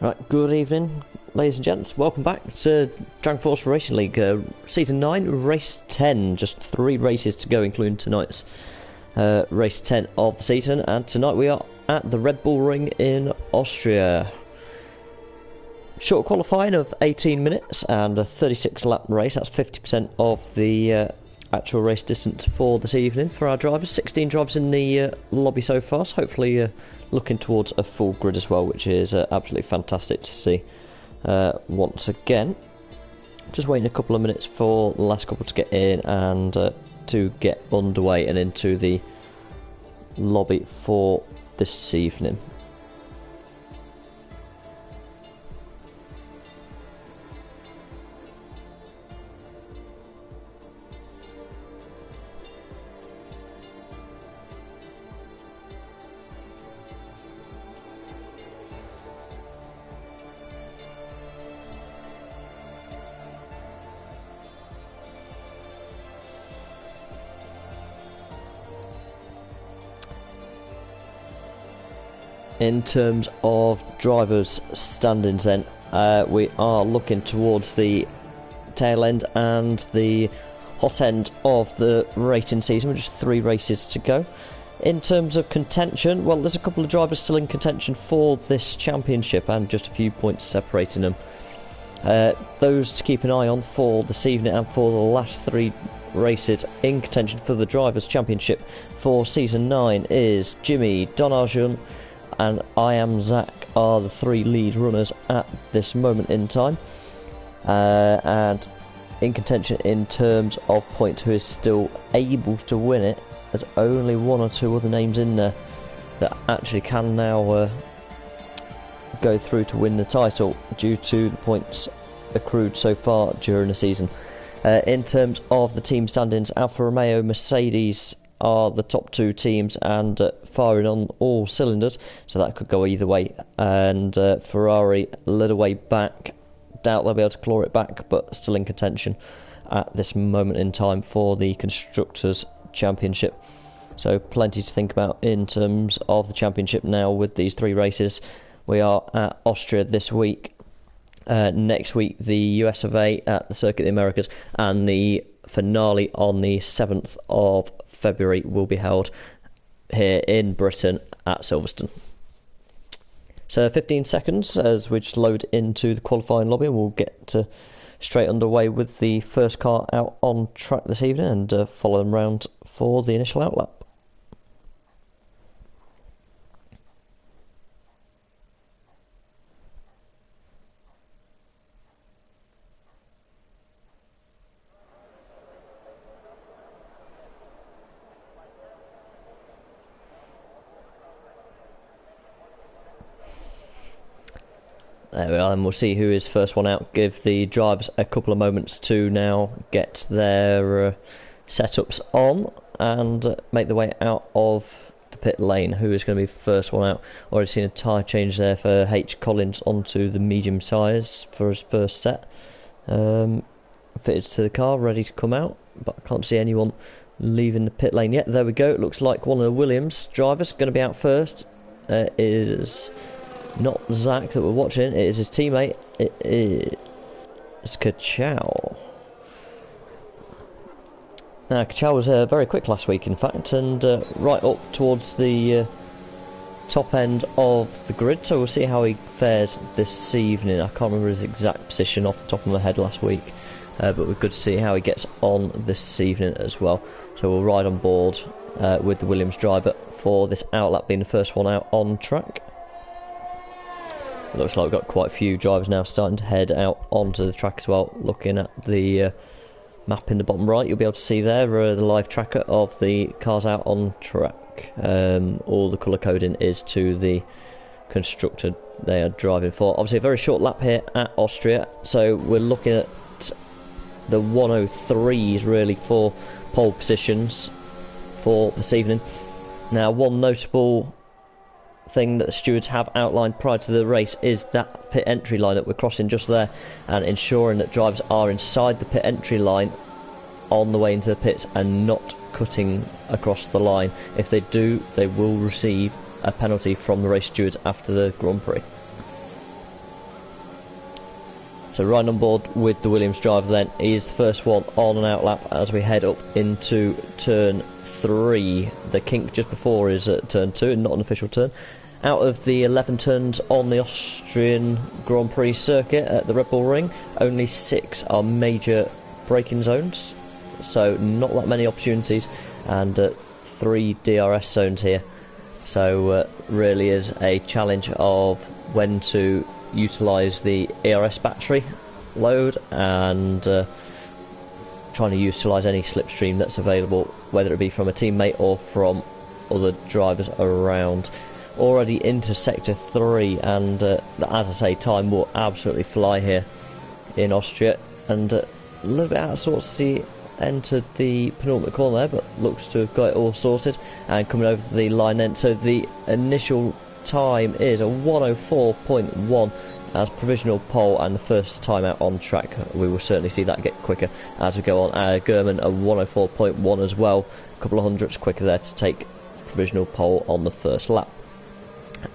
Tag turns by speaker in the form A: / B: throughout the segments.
A: Right, good evening, ladies and gents. Welcome back to Dragon Force Racing League, Season 9, Race 10. Just 3 races to go, including tonight's Race 10 of the season. And tonight we are at the Red Bull Ring in Austria. Short qualifying of 18 minutes and a 36 lap race. That's 50% of the actual race distance for this evening for our drivers. 16 drivers in the lobby so far, so hopefully looking towards a full grid as well, which is absolutely fantastic to see once again. Just waiting a couple of minutes for the last couple to get in and to get underway and into the lobby for this evening. In terms of drivers' standings then, we are looking towards the tail end and the hot end of the racing season with just 3 races to go. In terms of contention, well, there's a couple of drivers still in contention for this championship and just a few points separating them. Those to keep an eye on for this evening and for the last 3 races in contention for the Drivers' Championship for Season 9 is Jimmy, Don Arjun and I Am Zach are the 3 lead runners at this moment in time. And in contention in terms of points, who is still able to win it, there's only 1 or 2 other names in there that actually can now go through to win the title due to the points accrued so far during the season. In terms of the team standings, Alfa Romeo, Mercedes are the top 2 teams and firing on all cylinders, so that could go either way. And Ferrari a little way back, doubt they'll be able to claw it back, but still in contention at this moment in time for the Constructors' Championship. So plenty to think about in terms of the championship now with these 3 races. We are at Austria this week. Next week the US of A at the Circuit of the Americas, and the finale on the 7th of February will be held here in Britain at Silverstone. So 15 seconds as we just load into the qualifying lobby, and we'll get straight underway with the first car out on track this evening and follow them round for the initial outlap. There we are, and we'll see who is first one out. Give the drivers a couple of moments to now get their setups on and make their way out of the pit lane. Who is going to be first one out? Already seen a tyre change there for H. Collins onto the medium tyres for his first set. Fitted to the car, ready to come out, but I can't see anyone leaving the pit lane yet. There we go, it looks like one of the Williams drivers going to be out first. Is not Zach that we're watching, it is his teammate. It is Kachow. Now, Kachow was very quick last week, in fact, and right up towards the top end of the grid, so we'll see how he fares this evening. I can't remember his exact position off the top of my head last week, but we're good to see how he gets on this evening as well. So we'll ride on board with the Williams driver for this outlap, being the first one out on track. It looks like we've got quite a few drivers now starting to head out onto the track as well. Looking at the map in the bottom right, you'll be able to see there the live tracker of the cars out on track. All the colour coding is to the constructor they are driving for. Obviously a very short lap here at Austria, so we're looking at the 103s really for pole positions for this evening. Now, one notable thing that the stewards have outlined prior to the race is that pit entry line that we're crossing just there, and ensuring that drivers are inside the pit entry line on the way into the pits and not cutting across the line. If they do, they will receive a penalty from the race stewards after the Grand Prix. So riding on board with the Williams driver then is the first one on an out lap as we head up into turn 3. The kink just before is at turn 2 and not an official turn. Out of the 11 turns on the Austrian Grand Prix circuit at the Red Bull Ring, only 6 are major braking zones, so not that many opportunities, and 3 DRS zones here. So really is a challenge of when to utilise the ERS battery load and trying to utilise any slipstream that's available, whether it be from a teammate or from other drivers around. Already into sector 3, and as I say, time will absolutely fly here in Austria, and a little bit out of sorts to entered the penultimate corner there, but looks to have got it all sorted and coming over the line then. So the initial time is a 104.1 as provisional pole, and the first time out on track. We will certainly see that get quicker as we go on. German a 104.1 as well, a couple of hundredths quicker there to take provisional pole on the first lap.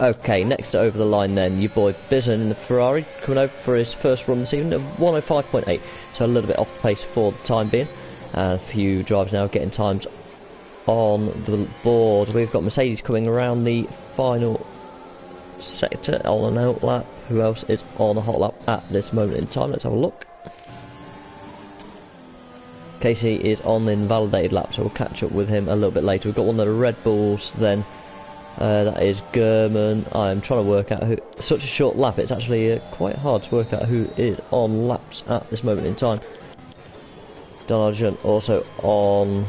A: Okay, next over the line then, your boy Bizon in the Ferrari, coming over for his first run this evening, a 105.8, so a little bit off the pace for the time being. And a few drivers now getting times on the board. We've got Mercedes coming around the final sector on an out lap. Who else is on a hot lap at this moment in time? Let's have a look. Casey is on the invalidated lap, so we'll catch up with him a little bit later. We've got one of the Red Bulls then. That is German. I'm trying to work out who. Such a short lap, it's actually quite hard to work out who is on laps at this moment in time. Donaldson also on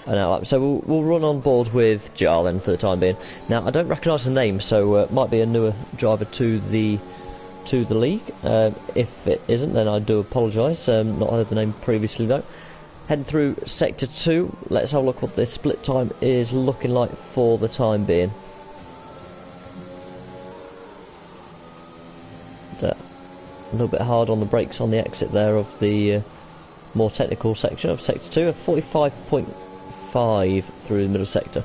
A: an out lap. So we'll run on board with Jar then for the time being. Now I don't recognise the name, so it might be a newer driver to the league. If it isn't, then I do apologise. Not heard the name previously though. Heading through sector 2, let's have a look what the split time is looking like for the time being. A little bit hard on the brakes on the exit there of the more technical section of sector 2, a 45.5 through the middle sector.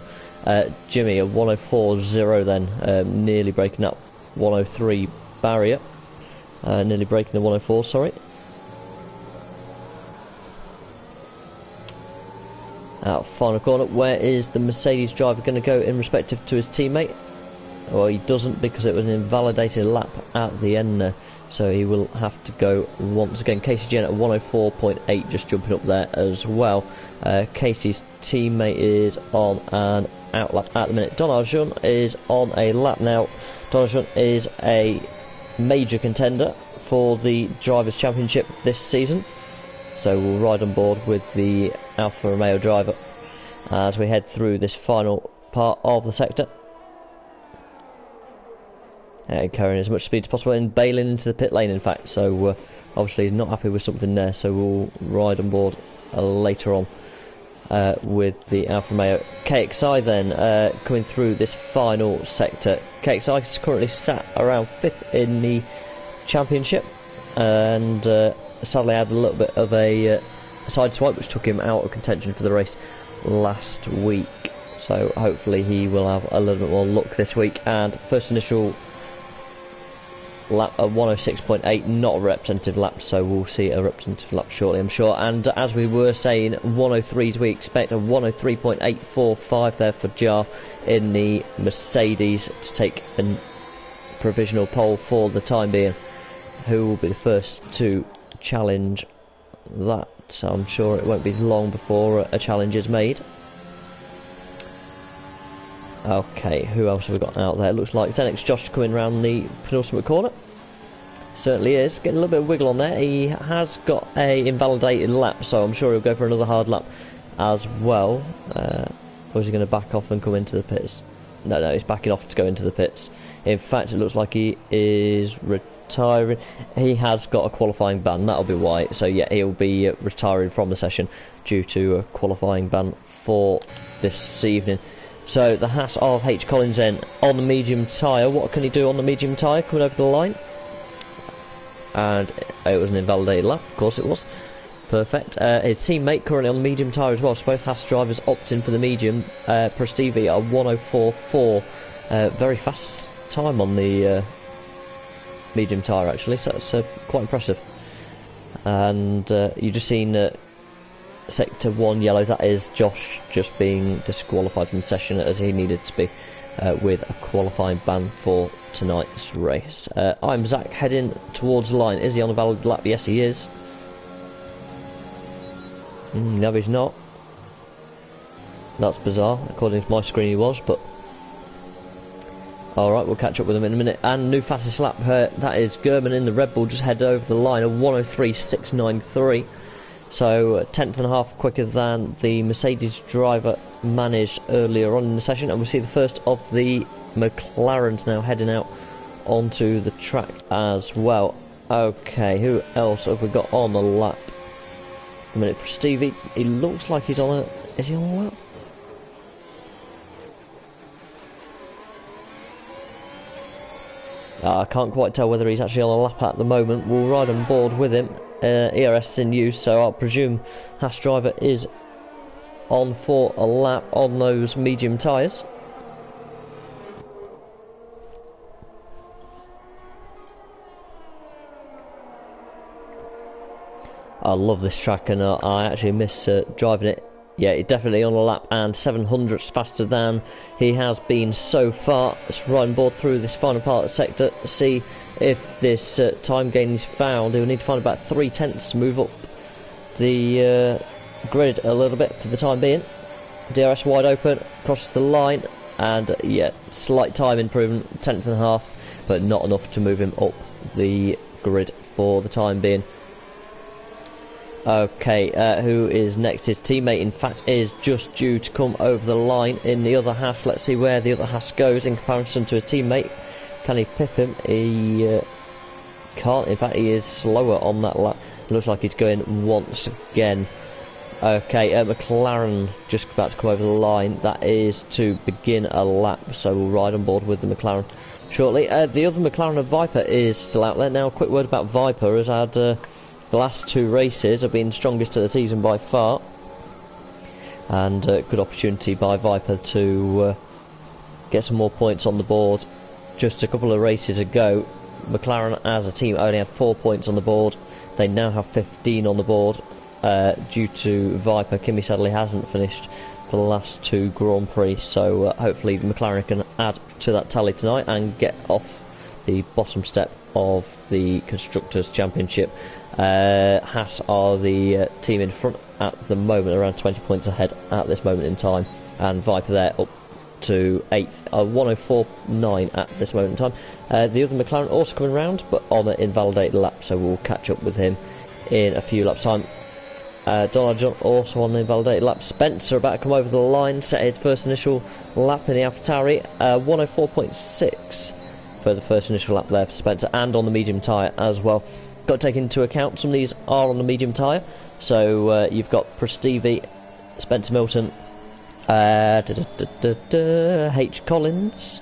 A: Jimmy a 104.0 then, nearly breaking up 103 barrier, nearly breaking the 104, sorry. Out final corner, where is the Mercedes driver going to go in respective to his teammate? Well, he doesn't, because it was an invalidated lap at the end there, so he will have to go once again. Casey Jen at 104.8, just jumping up there as well. Casey's teammate is on an out lap at the minute. Donaldson is on a lap now. Donaldson is a major contender for the Drivers' Championship this season, so we'll ride on board with the Alfa Romeo driver as we head through this final part of the sector. Carrying as much speed as possible and bailing into the pit lane, in fact, so obviously he's not happy with something there, so we'll ride on board later on with the Alfa Romeo. KXI then coming through this final sector. KXI is currently sat around 5th in the championship, and sadly had a little bit of a side swipe which took him out of contention for the race last week, so hopefully he will have a little bit more luck this week. And first initial lap of 106.8, not a representative lap, so we'll see a representative lap shortly, I'm sure. And as we were saying, 103s, we expect a 103.845 there for Jar in the Mercedes to take a provisional pole for the time being. Who will be the first to challenge that? I'm sure it won't be long before a challenge is made. Okay, who else have we got out there? Looks like Zenix Josh coming around the penultimate corner. Certainly is. Getting a little bit of wiggle on there. He has got a invalidated lap, so I'm sure he'll go for another hard lap as well. Or is he going to back off and come into the pits? No, he's backing off to go into the pits. In fact, it looks like he is retiring. He has got a qualifying ban, that'll be why. So yeah, he'll be retiring from the session due to a qualifying ban for this evening. So the Haas of H. Collins then on the medium tyre. What can he do on the medium tyre coming over the line? And it was an invalidated lap, of course it was. Perfect. His teammate currently on the medium tyre as well, so both Haas drivers opting for the medium. Prestivi a 104.4. Very fast time on the medium tyre actually, so that's quite impressive. And you just seen Sector 1 yellows, that is Josh just being disqualified from the session as he needed to be with a qualifying ban for tonight's race. I'm Zach, heading towards the line. Is he on a valid lap? Yes, he is. No, he's not. That's bizarre. According to my screen, he was, but alright, we'll catch up with him in a minute. And new fastest lap, that is German in the Red Bull, just headed over the line of 103.693. So 10th and a half quicker than the Mercedes driver managed earlier on in the session. And we'll see the first of the McLarens now heading out onto the track as well. Okay, who else have we got on the lap? A minute for Stevie. He looks like he's on a... Is he on a lap? I can't quite tell whether he's actually on a lap at the moment. We'll ride on board with him. ERS is in use, so I'll presume Haas driver is on for a lap on those medium tyres. I love this track, and I actually miss driving it. Yeah, definitely on a lap and 700ths faster than he has been so far. Let's ride on board through this final part of the sector to see if this time gain is found. He'll need to find about 3/10 to move up the grid a little bit for the time being. DRS wide open, crosses the line, and yeah, slight time improvement, 10th and a half, but not enough to move him up the grid for the time being. Okay, who is next? His teammate, in fact, is just due to come over the line in the other Haas. Let's see where the other Haas goes in comparison to his teammate. Can he pip him? He can't. In fact, he is slower on that lap. Looks like he's going once again. Okay, McLaren just about to come over the line. That is to begin a lap, so we'll ride on board with the McLaren shortly. The other McLaren of Viper is still out there. Now, a quick word about Viper. Has had... the last two races have been strongest of the season by far, and good opportunity by Viper to get some more points on the board. Just a couple of races ago, McLaren as a team only had 4 points on the board. They now have 15 on the board due to Viper. Kimi sadly hasn't finished for the last two Grand Prix, so hopefully McLaren can add to that tally tonight and get off the bottom step of the Constructors' Championship. Haas are the team in front at the moment, around 20 points ahead at this moment in time, and Viper there up to 8th, 104.9 at this moment in time. The other McLaren also coming round, but on an invalidated lap, so we'll catch up with him in a few laps time. Donald John also on the invalidated lap. Spencer about to come over the line, set his first initial lap in the AlphaTauri, 104.6 for the first initial lap there for Spencer, and on the medium tyre as well. Got to take into account some of these are on the medium tyre, so you've got Prestevie, Spencer Milton, H. Collins,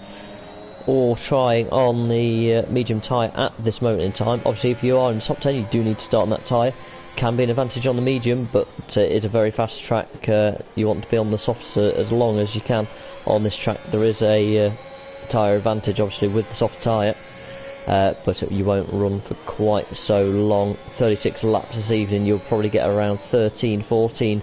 A: all trying on the medium tyre at this moment in time. Obviously, if you are in the top 10, you do need to start on that tyre. Can be an advantage on the medium, but it's a very fast track. You want to be on the softs as long as you can on this track. There is a tyre advantage, obviously, with the soft tyre. But you won't run for quite so long. 36 laps this evening, you'll probably get around 13, 14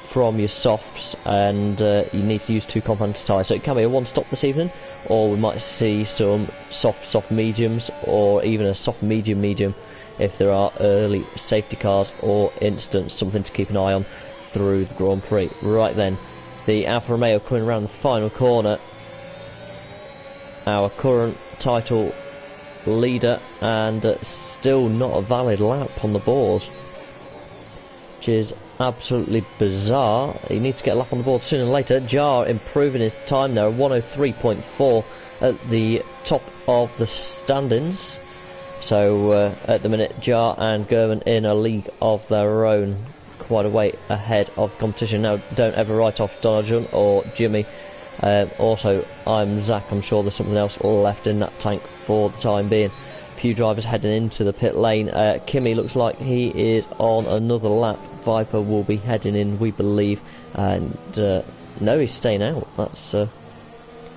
A: from your softs, and you need to use two compound tyres. So it can be a one-stop this evening, or we might see some soft mediums, or even a soft medium if there are early safety cars or incidents, something to keep an eye on through the Grand Prix. Right then, the Alfa Romeo coming around the final corner. Our current title leader, and still not a valid lap on the board, which is absolutely bizarre. He needs to get a lap on the board sooner than later. Jar improving his time now, 103.4 at the top of the standings. So at the minute, Jar and German in a league of their own, quite a way ahead of the competition. Now, don't ever write off Donovan or Jimmy. Also, I'm Zach. I'm sure there's something else left in that tank for the time being. A few drivers heading into the pit lane. Kimi looks like he is on another lap. Viper will be heading in, we believe. And no, he's staying out. That's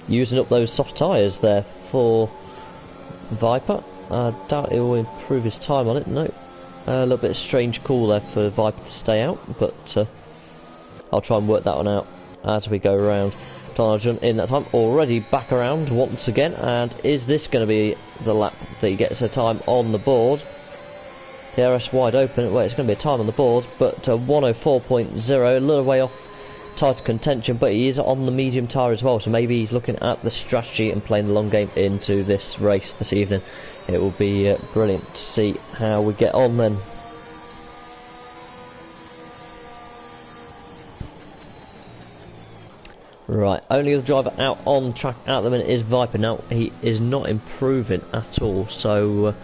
A: using up those soft tyres there for Viper. I doubt he will improve his time on it. No. A little bit of strange call there for Viper to stay out, but I'll try and work that one out as we go around. Donaldson in that time, already back around once again, and is this going to be the lap that he gets a time on the board? DRS wide open, well, it's going to be a time on the board, but 104.0, a little way off title contention, but he is on the medium tyre as well, so maybe he's looking at the strategy and playing the long game into this race this evening. It will be brilliant to see how we get on then. Right, only other driver out on track at the minute is Viper. Now, he is not improving at all, so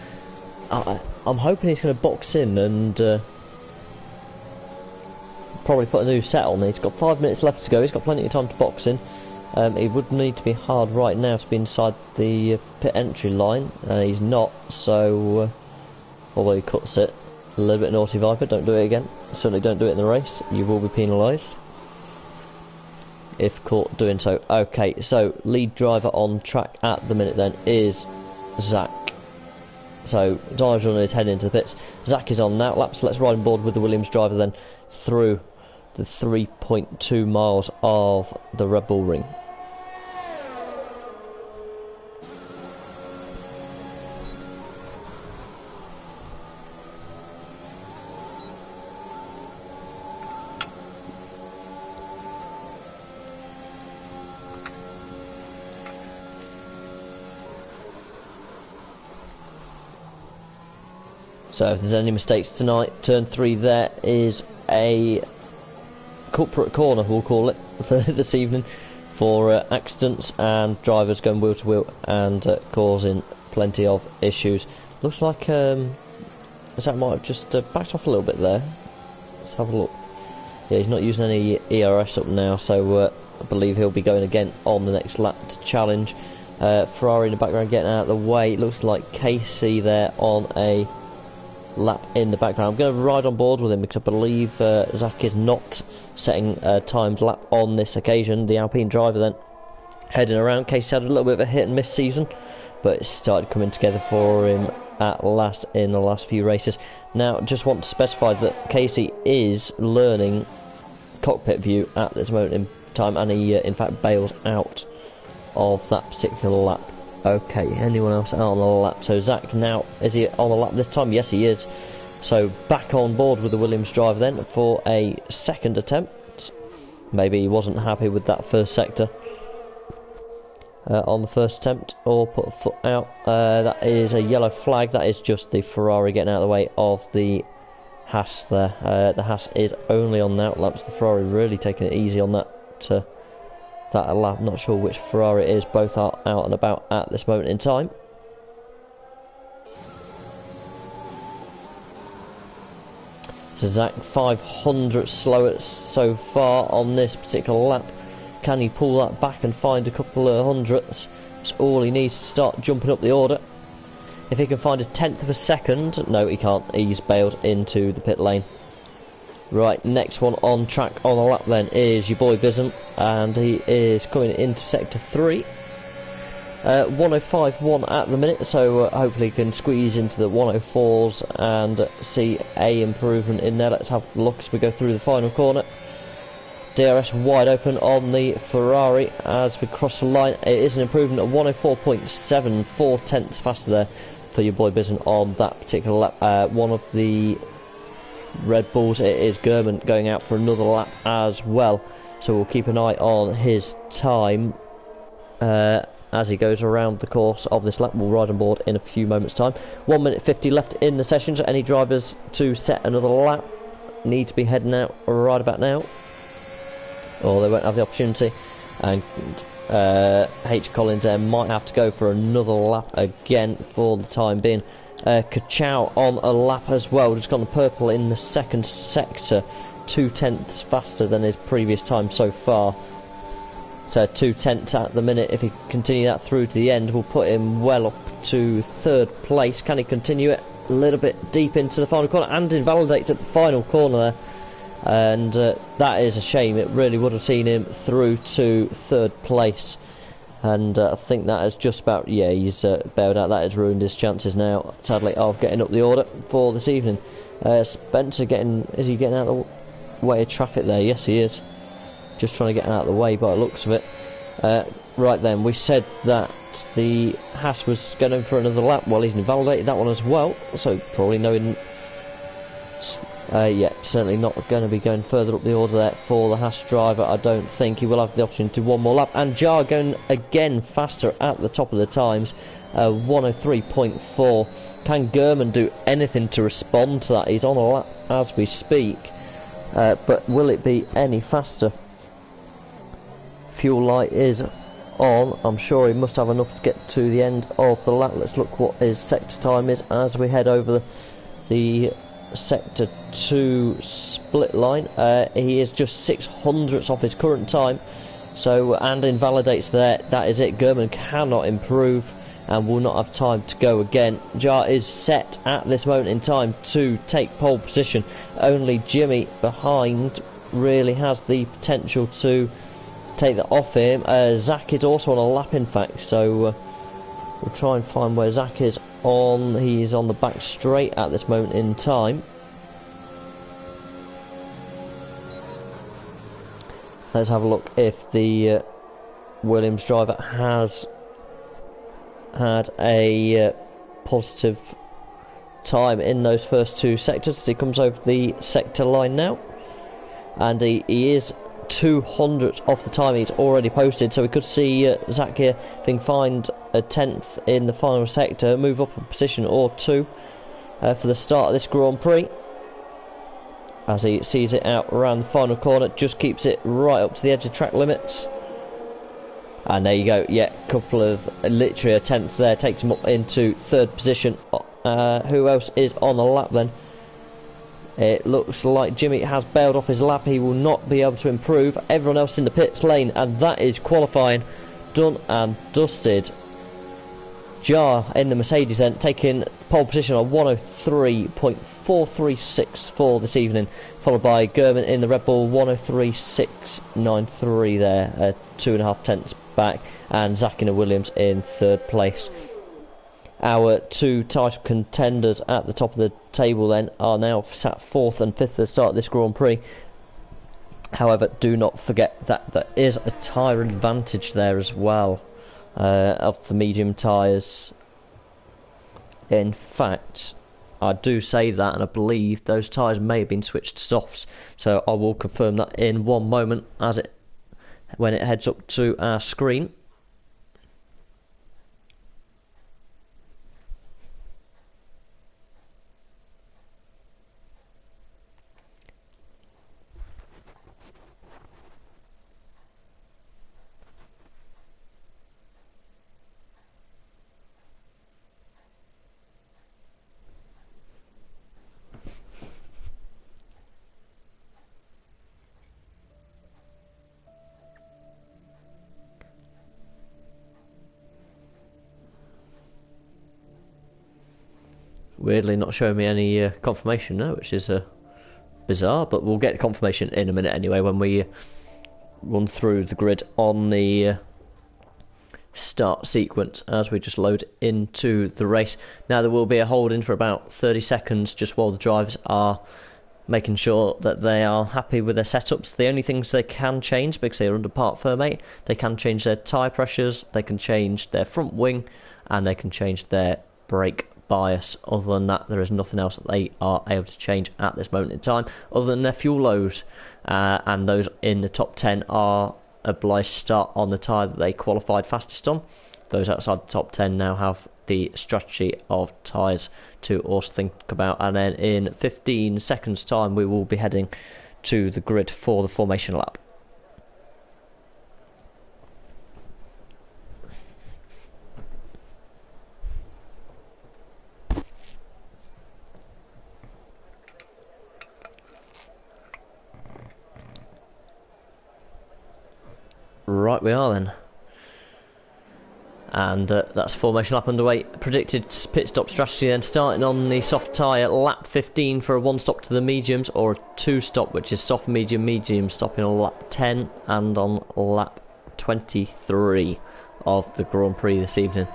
A: I'm hoping he's going to box in and probably put a new set on. He's got 5 minutes left to go. He's got plenty of time to box in. He would need to be hard right now to be inside the pit entry line. He's not, so although he cuts it, a little bit naughty Viper. Don't do it again. Certainly don't do it in the race. You will be penalised if caught doing so. Okay, so lead driver on track at the minute then is Zach. So Donaldson is heading into the pits. Zach is on now. Laps. Let's ride on board with the Williams driver then through the 3.2 miles of the Red Bull Ring. So if there's any mistakes tonight, turn 3 there is a culprit corner, we'll call it, for this evening, for accidents and drivers going wheel to wheel and causing plenty of issues. Looks like Zach might have just backed off a little bit there. Let's have a look. Yeah, he's not using any ERS up now, so I believe he'll be going again on the next lap to challenge. Ferrari in the background getting out of the way. It looks like Casey there on a lap in the background. I'm going to ride on board with him because I believe Zach is not setting a timed lap on this occasion. The Alpine driver then heading around. Casey had a little bit of a hit and miss season, but it started coming together for him at last in the last few races. Now, just want to specify that Casey is learning cockpit view at this moment in time, and he in fact bails out of that particular lap. Okay, anyone else out on the lap? So Zach now, is he on the lap this time? Yes, he is. So back on board with the Williams driver then for a second attempt. Maybe he wasn't happy with that first sector on the first attempt, or put a foot out. That is a yellow flag. That is just the Ferrari getting out of the way of the Haas there. The Haas is only on the out laps. The Ferrari really taking it easy on that lap. Not sure which Ferrari it is. Both are out and about at this moment in time. So Zach 500 slower so far on this particular lap. Can he pull that back and find a couple of hundredths? That's all he needs to start jumping up the order. If he can find a tenth of a second, no, he can't. He's bailed into the pit lane. Right, next one on track on the lap then is your boy Bism, and he is coming into sector 3. 105.1 at the minute, so hopefully he can squeeze into the 104s and see a improvement in there. Let's have a look as we go through the final corner. DRS wide open on the Ferrari as we cross the line. It is an improvement of 104.7, 4 tenths faster there for your boy Bism on that particular lap. One of the Red Bulls, it is German, going out for another lap as well, so we'll keep an eye on his time as he goes around the course of this lap. We'll ride on board in a few moments time. 1 minute 50 left in the session, so any drivers to set another lap need to be heading out right about now, or they won't have the opportunity, and H. Collins might have to go for another lap again for the time being. Kachow on a lap as well, just got the purple in the second sector, 2 tenths faster than his previous time so far. So 2 tenths at the minute. If he continue that through to the end, will put him well up to 3rd place. Can he continue it a little bit deep into the final corner and invalidates at the final corner there? And that is a shame. It really would have seen him through to 3rd place. And I think that has just about, yeah, he's bailed out. That has ruined his chances now, sadly, of getting up the order for this evening. Spencer is he getting out of the way of traffic there? Yes, he is. Just trying to get out of the way by the looks of it. Right then, we said that the Haas was going for another lap. Well, he's invalidated that one as well, so probably knowing... yeah, certainly not going to be going further up the order there for the Haas driver. I don't think he will have the option to one more lap. And Jar going again faster at the top of the times, 103.4. Can German do anything to respond to that? He's on a lap as we speak, but will it be any faster? Fuel light is on. I'm sure he must have enough to get to the end of the lap. Let's look what his sector time is as we head over the sector 2 split line. He is just 600ths off his current time, so, and invalidates there. That is it. German cannot improve and will not have time to go again. Jar is set at this moment in time to take pole position. Only Jimmy behind really has the potential to take that off him. Zach is also on a lap, in fact, so we'll try and find where Zach is on. He's on the back straight at this moment in time. Let's have a look if the Williams driver has had a positive time in those first 2 sectors as he comes over the sector line now. And he is 200th off the time he's already posted, so we could see Zach here if he can find a 10th in the final sector, move up a position or 2 for the start of this Grand Prix. As he sees it out around the final corner, just keeps it right up to the edge of track limits. And there you go, yeah, couple of, literally a 10th there, takes him up into 3rd position. Who else is on the lap then? It looks like Jimmy has bailed off his lap. He will not be able to improve. Everyone else in the pits lane, and that is qualifying done and dusted. Jar in the Mercedes then, taking pole position on 103.436 for this evening, followed by German in the Red Bull 103.693 there, 2.5 tenths back, and Zach in the Williams in 3rd place. Our 2 title contenders at the top of the table then are now sat 4th and 5th at the start of this Grand Prix. However, do not forget that there is a tyre advantage there as well of the medium tyres. In fact, I do say that, and I believe those tyres may have been switched to softs, so I will confirm that in one moment when it heads up to our screen. Weirdly not showing me any confirmation now, which is bizarre, but we'll get confirmation in a minute anyway when we run through the grid on the start sequence as we just load into the race. Now there will be a hold in for about 30 seconds just while the drivers are making sure that they are happy with their setups. The only things they can change, because they are under part firmate, they can change their tyre pressures, they can change their front wing, and they can change their brake bias. Other than that, there is nothing else that they are able to change at this moment in time, other than their fuel load, and those in the top 10 are obliged to start on the tyre that they qualified fastest on. Those outside the top 10 now have the strategy of tyres to also think about, and then in 15 seconds time we will be heading to the grid for the formation lap. Right, we are then. And that's formation lap underway. Predicted pit stop strategy then, starting on the soft tyre, lap 15 for a 1 stop to the mediums, or a 2 stop, which is soft medium, medium stopping on lap 10, and on lap 23 of the Grand Prix this evening.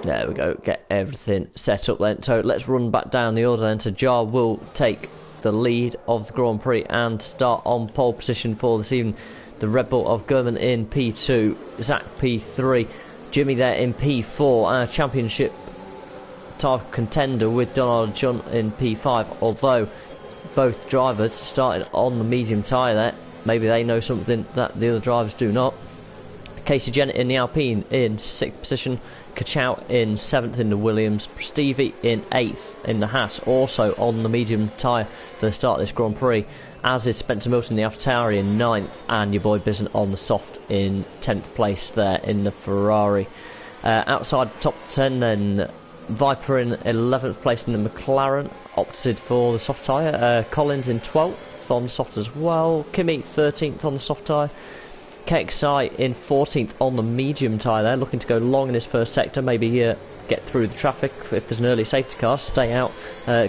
A: There we go, get everything set up then. So let's run back down the order then. So Jar will take the lead of the Grand Prix and start on pole position for this evening. The Red Bull of Gurman in P2, Zach P3, Jimmy there in P4, our championship title contender with Donald John in P5. Although both drivers started on the medium tyre there, maybe they know something that the other drivers do not. Casey Jennett in the Alpine in 6th position, Kachow in 7th in the Williams, Stevie in 8th in the Haas, also on the medium tyre for the start of this Grand Prix, as is Spencer Milton in the AlphaTauri in 9th, and your boy Bizon on the soft in 10th place there in the Ferrari. Outside top 10 then, Viper in 11th place in the McLaren, opted for the soft tyre, Collins in 12th on the soft as well, Kimi 13th on the soft tyre, KXI in 14th on the medium tyre there, looking to go long in his first sector, maybe get through the traffic if there's an early safety car, stay out,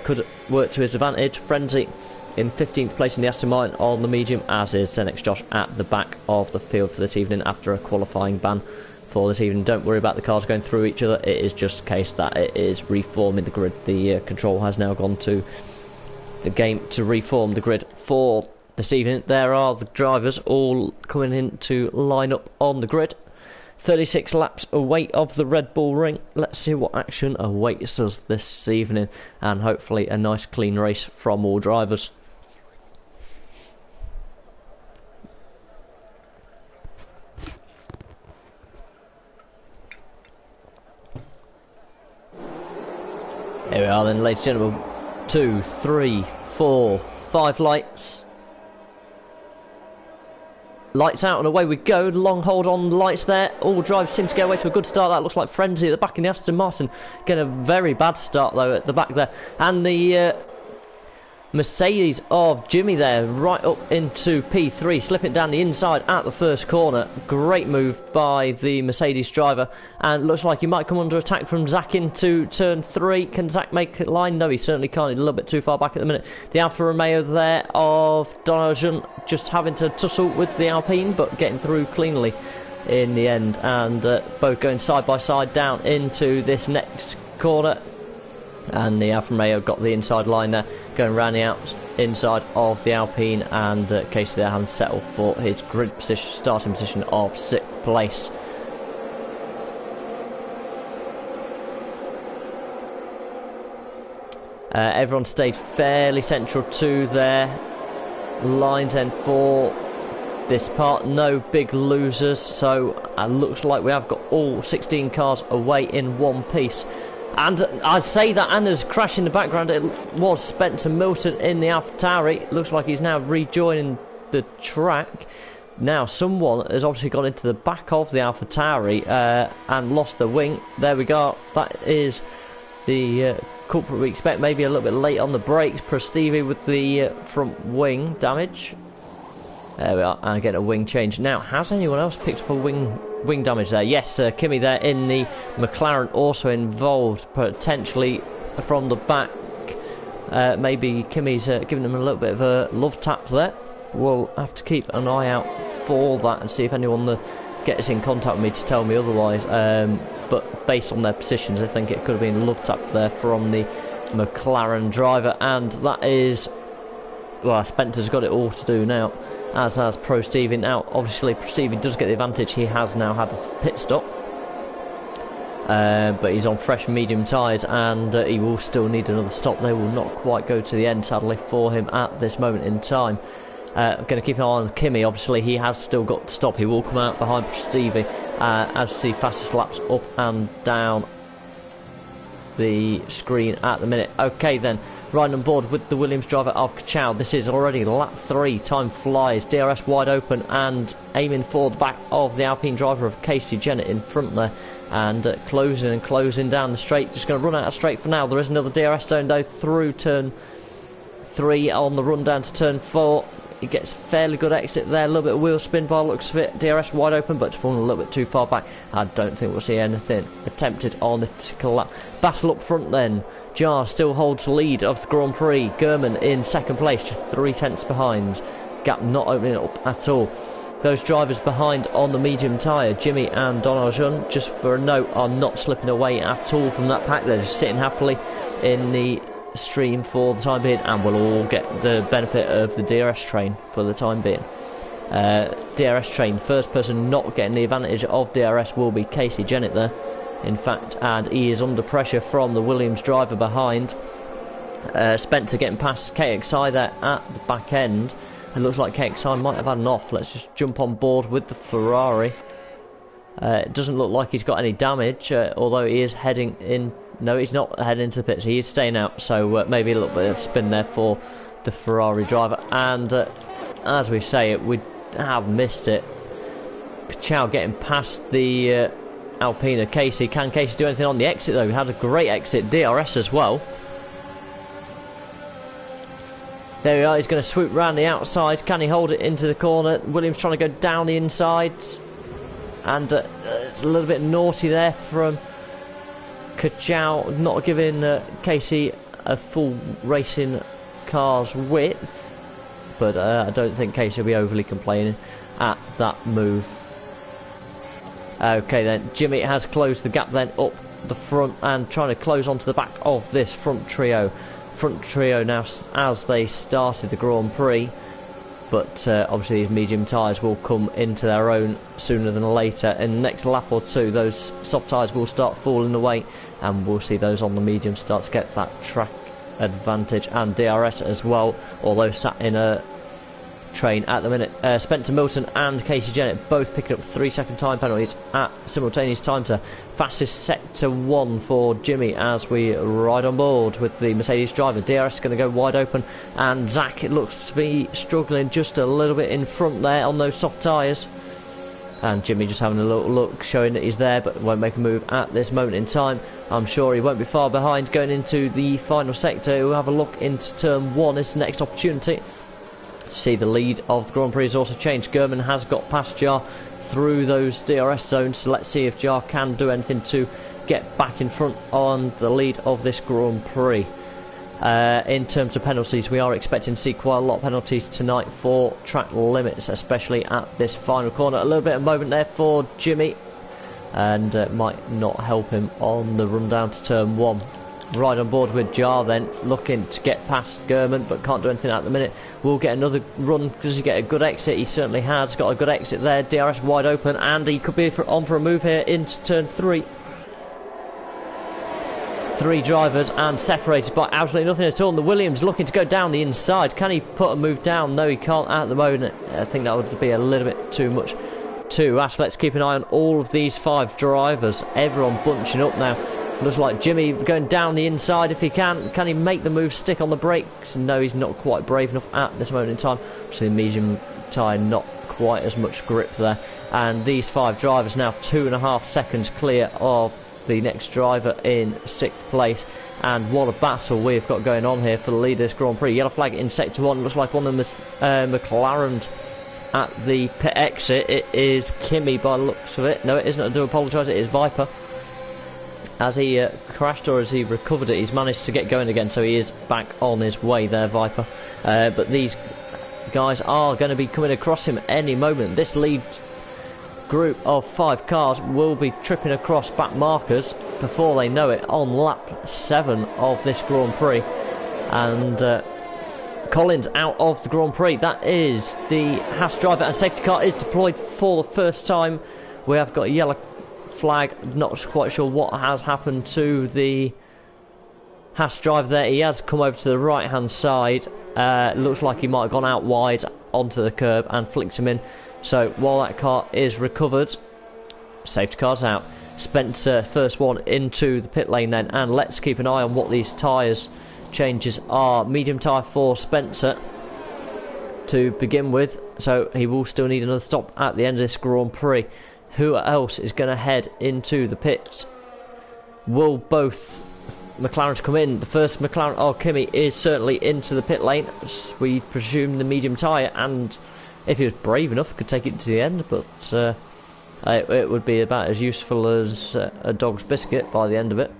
A: could work to his advantage. Frenzy in 15th place in the Aston Martin on the medium, as is Senex Josh at the back of the field for this evening after a qualifying ban for this evening. Don't worry about the cars going through each other, it is just a case that it is reforming the grid. The control has now gone to the game to reform the grid for this evening. There are the drivers all coming in to line up on the grid. 36 laps away of the Red Bull Ring. Let's see what action awaits us this evening, and hopefully a nice clean race from all drivers. Here we are then, ladies and gentlemen. 2, 3, 4, 5 lights. Lights out and away we go. Long hold on the lights there. All drivers seem to get away to a good start. That looks like Frenzy at the back in the Aston Martin. Getting a very bad start though at the back there. And the Mercedes of Jimmy there right up into P3, slipping down the inside at the first corner. Great move by the Mercedes driver, and looks like he might come under attack from Zach into turn 3. Can Zach make it line? No, he certainly can't. He's a little bit too far back at the minute. The Alfa Romeo there of Donovan just having to tussle with the Alpine, but getting through cleanly in the end, and both going side by side down into this next corner. And the Alfa Romeo got the inside line there, going round the inside of the Alpine, and Casey there having settled for his grid position, starting position of 6th place. Everyone stayed fairly central to their lines then for this part. No big losers, so it looks like we have got all 16 cars away in one piece. And I'd say that, and there's a crash in the background. It was Spencer Milton in the AlphaTauri. Looks like he's now rejoining the track. Now someone has obviously gone into the back of the AlphaTauri and lost the wing. There we go. That is the culprit we expect. Maybe a little bit late on the brakes. Stevie with the front wing damage. There we are, and get a wing change. Now, has anyone else picked up a wing damage there? Yes, Kimi there in the McLaren also involved, potentially from the back. Maybe Kimi's giving them a little bit of a love tap there. We'll have to keep an eye out for that and see if anyone gets in contact with me to tell me otherwise. But based on their positions, I think it could have been a love tap there from the McLaren driver, and that is, well, Spencer's got it all to do now, as has Pro Stevie. Now, obviously, Pro Stevie does get the advantage. He has now had a pit stop, but he's on fresh medium tyres, and he will still need another stop. They will not quite go to the end, sadly, for him at this moment in time. I'm going to keep an eye on Kimi. Obviously, he has still got to stop. He will come out behind Pro Stevie as you see fastest laps up and down the screen at the minute. Okay, then. Riding on board with the Williams driver of Kachow. This is already lap 3. Time flies. DRS wide open and aiming for the back of the Alpine driver of Casey Jennett in front there. And closing down the straight. Just going to run out of straight for now. There is another DRS zone though through turn 3 on the run down to turn 4. He gets a fairly good exit there. A little bit of wheel spin by the looks of it. DRS wide open, but it's fallen a little bit too far back. I don't think we'll see anything attempted on the particular lap. Battle up front then. Jar still holds lead of the Grand Prix. Gurman in second place, just 3 tenths behind. gap not opening up at all. Those drivers behind on the medium tyre, Jimmy and Donald, just for a note, are not slipping away at all from that pack. They're just sitting happily in the stream for the time being, and we'll all get the benefit of the DRS train for the time being. DRS train, first person not getting the advantage of DRS will be Casey Jennett there, in fact, and he is under pressure from the Williams driver behind. Spencer getting past KXI there at the back end. It looks like KXI might have had an off. Let's just jump on board with the Ferrari. It doesn't look like he's got any damage, although he is heading in. No, he's not heading into the pits. He is staying out, so maybe a little bit of spin there for the Ferrari driver. And as we say it, we have missed it. Chow getting past the Alpina. Casey, can Casey do anything on the exit though? He had a great exit, DRS as well. There we are, he's going to swoop round the outside. Can he hold it into the corner? Williams trying to go down the insides. And it's a little bit naughty there from Kachow, not giving Casey a full racing car's width. But I don't think Casey will be overly complaining at that move. Okay then, Jimmy has closed the gap then up the front and trying to close onto the back of this front trio. Front trio now as they started the Grand Prix, but obviously these medium tyres will come into their own sooner than later. In the next lap or two, those soft tyres will start falling away, and we'll see those on the medium start to get that track advantage and DRS as well, although sat in a train at the minute. Spencer Milton and Casey Jennett both picking up 3-second time penalties at simultaneous time to fastest sector 1 for Jimmy as we ride on board with the Mercedes driver. DRS is going to go wide open, and Zach, it looks to be struggling just a little bit in front there on those soft tyres, and Jimmy just having a little look, showing that he's there but won't make a move at this moment in time. I'm sure he won't be far behind going into the final sector. We'll have a look into turn 1 as the next opportunity. See, the lead of the Grand Prix has also changed. Gurman has got past Jar through those DRS zones, so let's see if Jar can do anything to get back in front on the lead of this Grand Prix. In terms of penalties, we are expecting to see quite a lot of penalties tonight for track limits, especially at this final corner. A little bit of moment there for Jimmy, and might not help him on the run down to turn 1. Right on board with Jar then, looking to get past Gurman, but can't do anything at the minute. We'll get another run. Does he get a good exit? He certainly has got a good exit there. DRS wide open, and he could be on for a move here into turn 3. 3 drivers and separated by absolutely nothing at all. And the Williams looking to go down the inside. Can he put a move down? No, he can't at the moment. I think that would be a little bit too much to ask. Let's keep an eye on all of these 5 drivers. Everyone bunching up now. Looks like Jimmy going down the inside if he can. Can he make the move, stick on the brakes? No, he's not quite brave enough at this moment in time. So the medium tyre not quite as much grip there. And these 5 drivers now 2.5 seconds clear of the next driver in 6th place. And what a battle we've got going on here for the lead of this Grand Prix. Yellow flag in sector 1. Looks like one of the McLarens at the pit exit. It is Kimmy by the looks of it. No, it isn't. I do apologise. It is Viper. As he crashed or as he recovered it, he's managed to get going again, so he is back on his way there, Viper. But these guys are going to be coming across him any moment. This lead group of 5 cars will be tripping across back markers before they know it on lap 7 of this Grand Prix. And Collins out of the Grand Prix. That is the Haas driver, and safety car is deployed for the first time. We have got a yellow flag. Not quite sure what has happened to the Haas driver there. He has come over to the right hand side. Looks like he might have gone out wide onto the curb and flicked him in. So while that car is recovered, safety car's out. Spencer first one into the pit lane then, and let's keep an eye on what these tyres changes are. Medium tyre for Spencer to begin with, so he will still need another stop at the end of this Grand Prix. Who else is going to head into the pits? Will both McLarens come in? The first McLaren, Kimmy, is certainly into the pit lane. We presume the medium tyre, and if he was brave enough, could take it to the end, but it would be about as useful as a dog's biscuit by the end of it.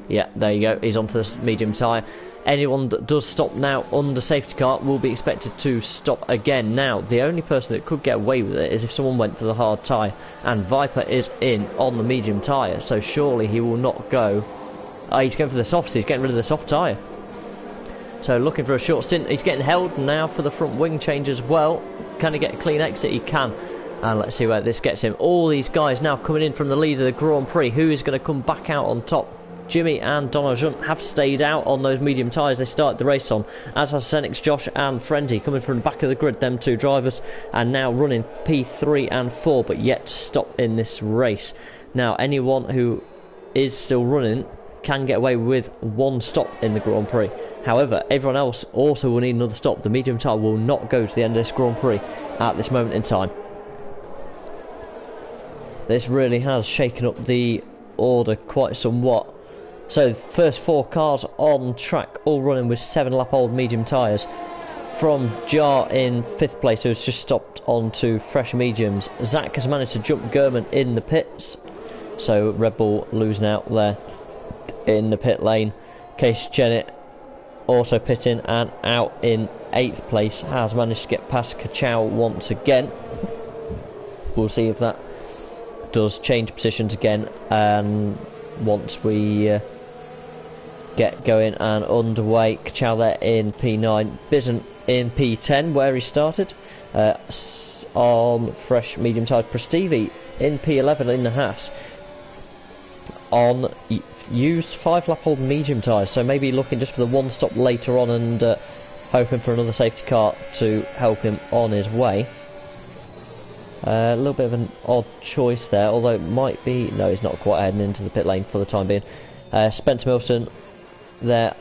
A: Yeah, there you go. He's onto this medium tyre. Anyone that does stop now under safety car will be expected to stop again. Now, the only person that could get away with it is if someone went for the hard tyre, and Viper is in on the medium tyre, so surely he will not go. He's going for the soft, he's getting rid of the soft tyre. So looking for a short stint, he's getting held now for the front wing change as well. Can he get a clean exit? He can. And let's see where this gets him. All these guys now coming in from the lead of the Grand Prix. Who is going to come back out on top? Jimmy and Donald Junt have stayed out on those medium tyres they started the race on, as has Senix, Josh and Friendy coming from the back of the grid, them two drivers, and now running P3 and 4, but yet to stop in this race. Now, anyone who is still running can get away with one stop in the Grand Prix. However, everyone else also will need another stop. The medium tyre will not go to the end of this Grand Prix at this moment in time. This really has shaken up the order quite somewhat. So, first 4 cars on track, all running with 7-lap-old medium tyres. From Jar in 5th place, who has just stopped onto fresh mediums. Zach has managed to jump German in the pits. So, Red Bull losing out there in the pit lane. Case Jennett also pitting and out in 8th place. Has managed to get past Kachow once again. We'll see if that does change positions again. And once we get going and underway. Kachow there in P9, Bison in P10 where he started on fresh medium tyre. Prestivi in P11 in the Haas on used 5-lap-old medium tyres, so maybe looking just for the one stop later on and hoping for another safety car to help him on his way. A little bit of an odd choice there, although it might be... No, he's not quite heading into the pit lane for the time being. Spencer Milton there.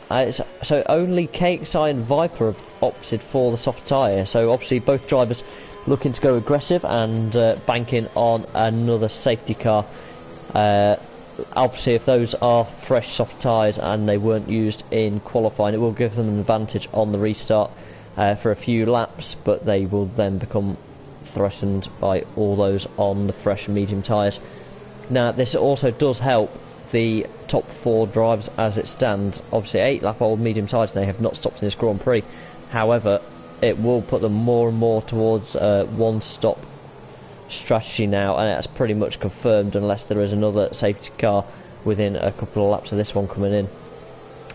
A: So only KXI and Viper have opted for the soft tyre, so obviously both drivers looking to go aggressive and banking on another safety car. Obviously if those are fresh soft tyres and they weren't used in qualifying, it will give them an advantage on the restart for a few laps, but they will then become threatened by all those on the fresh medium tyres. Now this also does help the top 4 drivers as it stands. Obviously 8-lap-old medium tyres, they have not stopped in this Grand Prix. However, it will put them more and more towards one-stop strategy now, and that's pretty much confirmed unless there is another safety car within a couple of laps of this one coming in.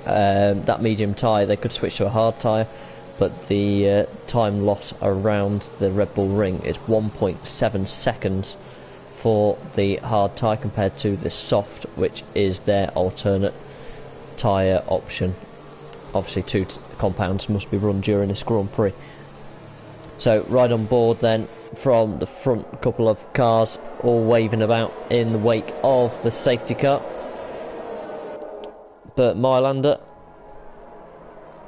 A: That medium tyre, they could switch to a hard tyre, but the time loss around the Red Bull ring is 1.7 seconds for the hard tyre compared to the soft, which is their alternate tyre option. Obviously 2 compounds must be run during this Grand Prix. So right on board then from the front couple of cars, all waving about in the wake of the safety car. Bert Mylander,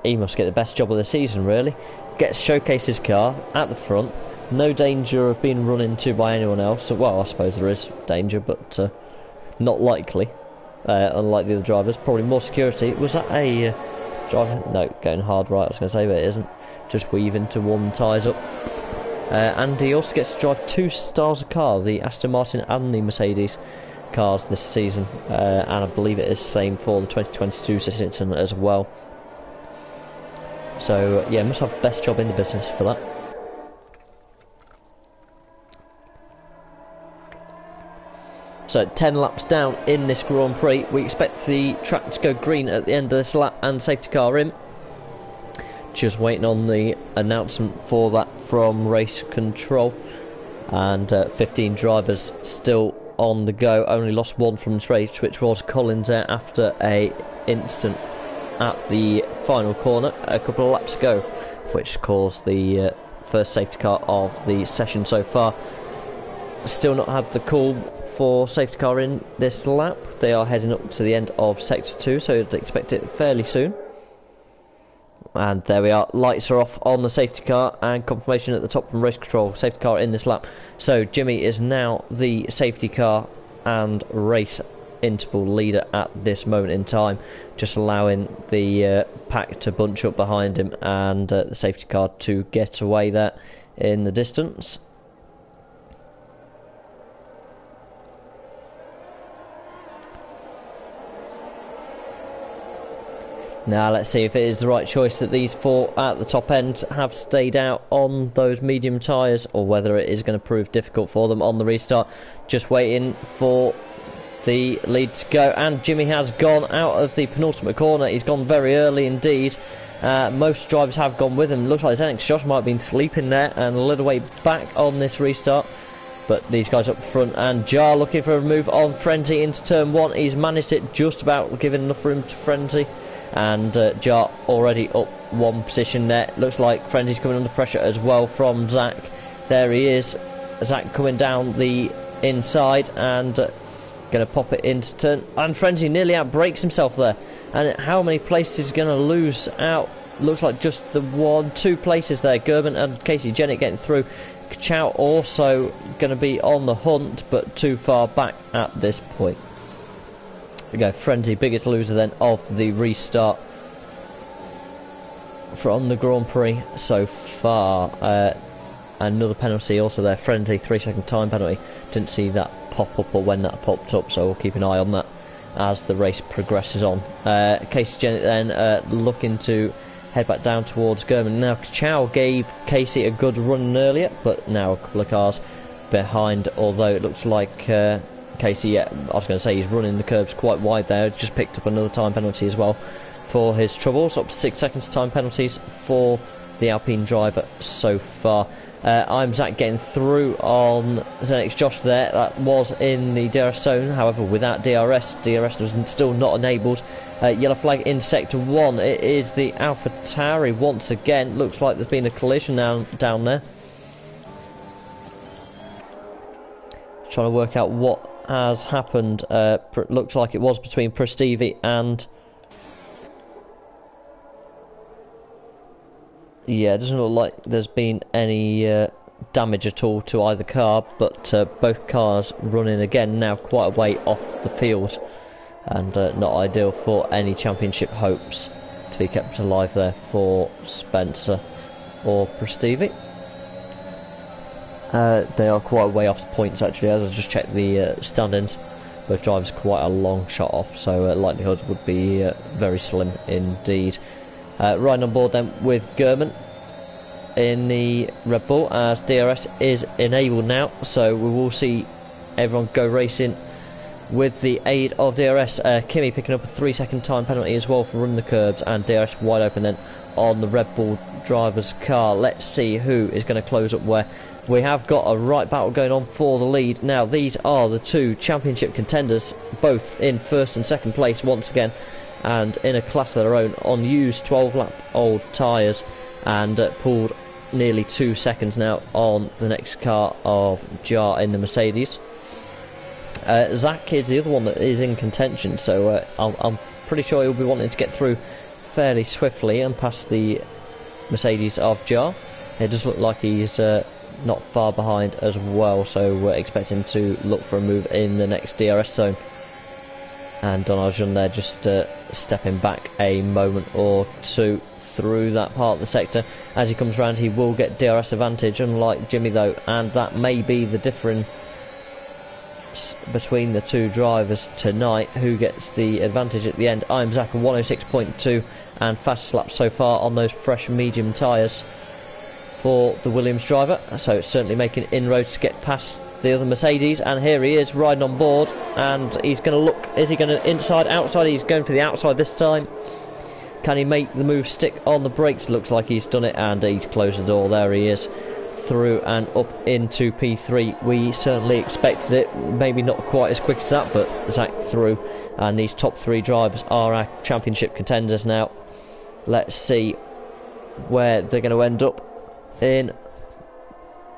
A: he must get the best job of the season really. Gets showcase his car at the front. No danger of being run into by anyone else. Well, I suppose there is danger, but not likely. Unlike the other drivers. Probably more security. Was that a driver? No, going hard right, I was going to say, but it isn't. Just weaving to warm tyres up. And he also gets to drive 2 styles of car, the Aston Martin and the Mercedes cars this season. And I believe it is the same for the 2022 season as well. So, yeah, must have the best job in the business for that. So 10 laps down in this Grand Prix. We expect the track to go green at the end of this lap and safety car in. Just waiting on the announcement for that from race control. And 15 drivers still on the go. Only lost 1 from this race, which was Collins there after a incident at the final corner a couple of laps ago, which caused the first safety car of the session so far. Still not had the call for safety car in this lap. They are heading up to the end of sector 2, so I'd expect it fairly soon. And there we are, lights are off on the safety car and confirmation at the top from race control, safety car in this lap. So Jimmy is now the safety car and race interval leader at this moment in time, just allowing the pack to bunch up behind him and the safety car to get away there in the distance. Now let's see if it is the right choice that these four at the top end have stayed out on those medium tyres, or whether it is going to prove difficult for them on the restart. Just waiting for the lead to go, and Jimmy has gone out of the penultimate corner. He's gone very early indeed. Most drivers have gone with him. Looks like Zenix Josh might have been sleeping there and a little way back on this restart. But these guys up front, and Jar looking for a move on Frenzy into turn 1. He's managed it just about, giving enough room to Frenzy. And Jar already up one position there. Looks like Frenzy's coming under pressure as well from Zach. There he is. Zach coming down the inside and going to pop it into turn. And Frenzy nearly outbreaks himself there. And how many places is going to lose out? Looks like just the two places there. Gerben and Casey Jennett getting through. Chow also going to be on the hunt, but too far back at this point. We go, Frenzy, biggest loser then of the restart from the Grand Prix so far. Another penalty also there, Frenzy, 3-second time penalty. Didn't see that pop up or when that popped up, so we'll keep an eye on that as the race progresses on. Casey Jennett then looking to head back down towards German. Now Chow gave Casey a good run earlier, but now a couple of cars behind, although it looks like Casey, yeah, I was going to say he's running the curves quite wide there. Just picked up another time penalty as well for his troubles. Up to 6 seconds time penalties for the Alpine driver so far. I'm Zach getting through on Zenix Josh there. That was in the DRS zone, however without DRS. DRS was still not enabled. Yellow flag in sector 1. It is the AlphaTauri once again. Looks like there's been a collision down there. Trying to work out what has happened. Looks like it was between Prestivi and... Yeah, it doesn't look like there's been any damage at all to either car, but both cars running again now quite a way off the field, and not ideal for any championship hopes to be kept alive there for Spencer or Prestivi. They are quite a way off the points actually, as I just checked the standings. Both drivers quite a long shot off, so likelihood would be very slim indeed. Riding on board then with German in the Red Bull, as DRS is enabled now, so we will see everyone go racing with the aid of DRS. Kimi picking up a 3-second time penalty as well for running the curbs, and DRS wide open then on the Red Bull driver's car. Let's see who is going to close up where. We have got a right battle going on for the lead. Now these are the two championship contenders, both in first and second place once again, and in a class of their own on used 12-lap old tyres, and pulled nearly 2 seconds now on the next car of Jar in the Mercedes. Zach is the other one that is in contention, so I'm pretty sure he'll be wanting to get through fairly swiftly and past the Mercedes of Jar. It does look like he's not far behind as well, so we're expecting to look for a move in the next DRS zone. And Donarjun there just stepping back a moment or two through that part of the sector. As he comes around, he will get DRS advantage, unlike Jimmy though, and that may be the difference between the two drivers tonight, who gets the advantage at the end. I'm Zach on 106.2, and fastest lap so far on those fresh medium tyres for the Williams driver, so it's certainly making inroads to get past the other Mercedes. And here he is riding on board, and he's going to look, is he going to inside, outside? He's going for the outside this time. Can he make the move stick on the brakes? Looks like he's done it, and he's closed the door. There he is, through and up into P3. We certainly expected it, maybe not quite as quick as that, but Zach through, and these top three drivers are our championship contenders now. Let's see where they're going to end up in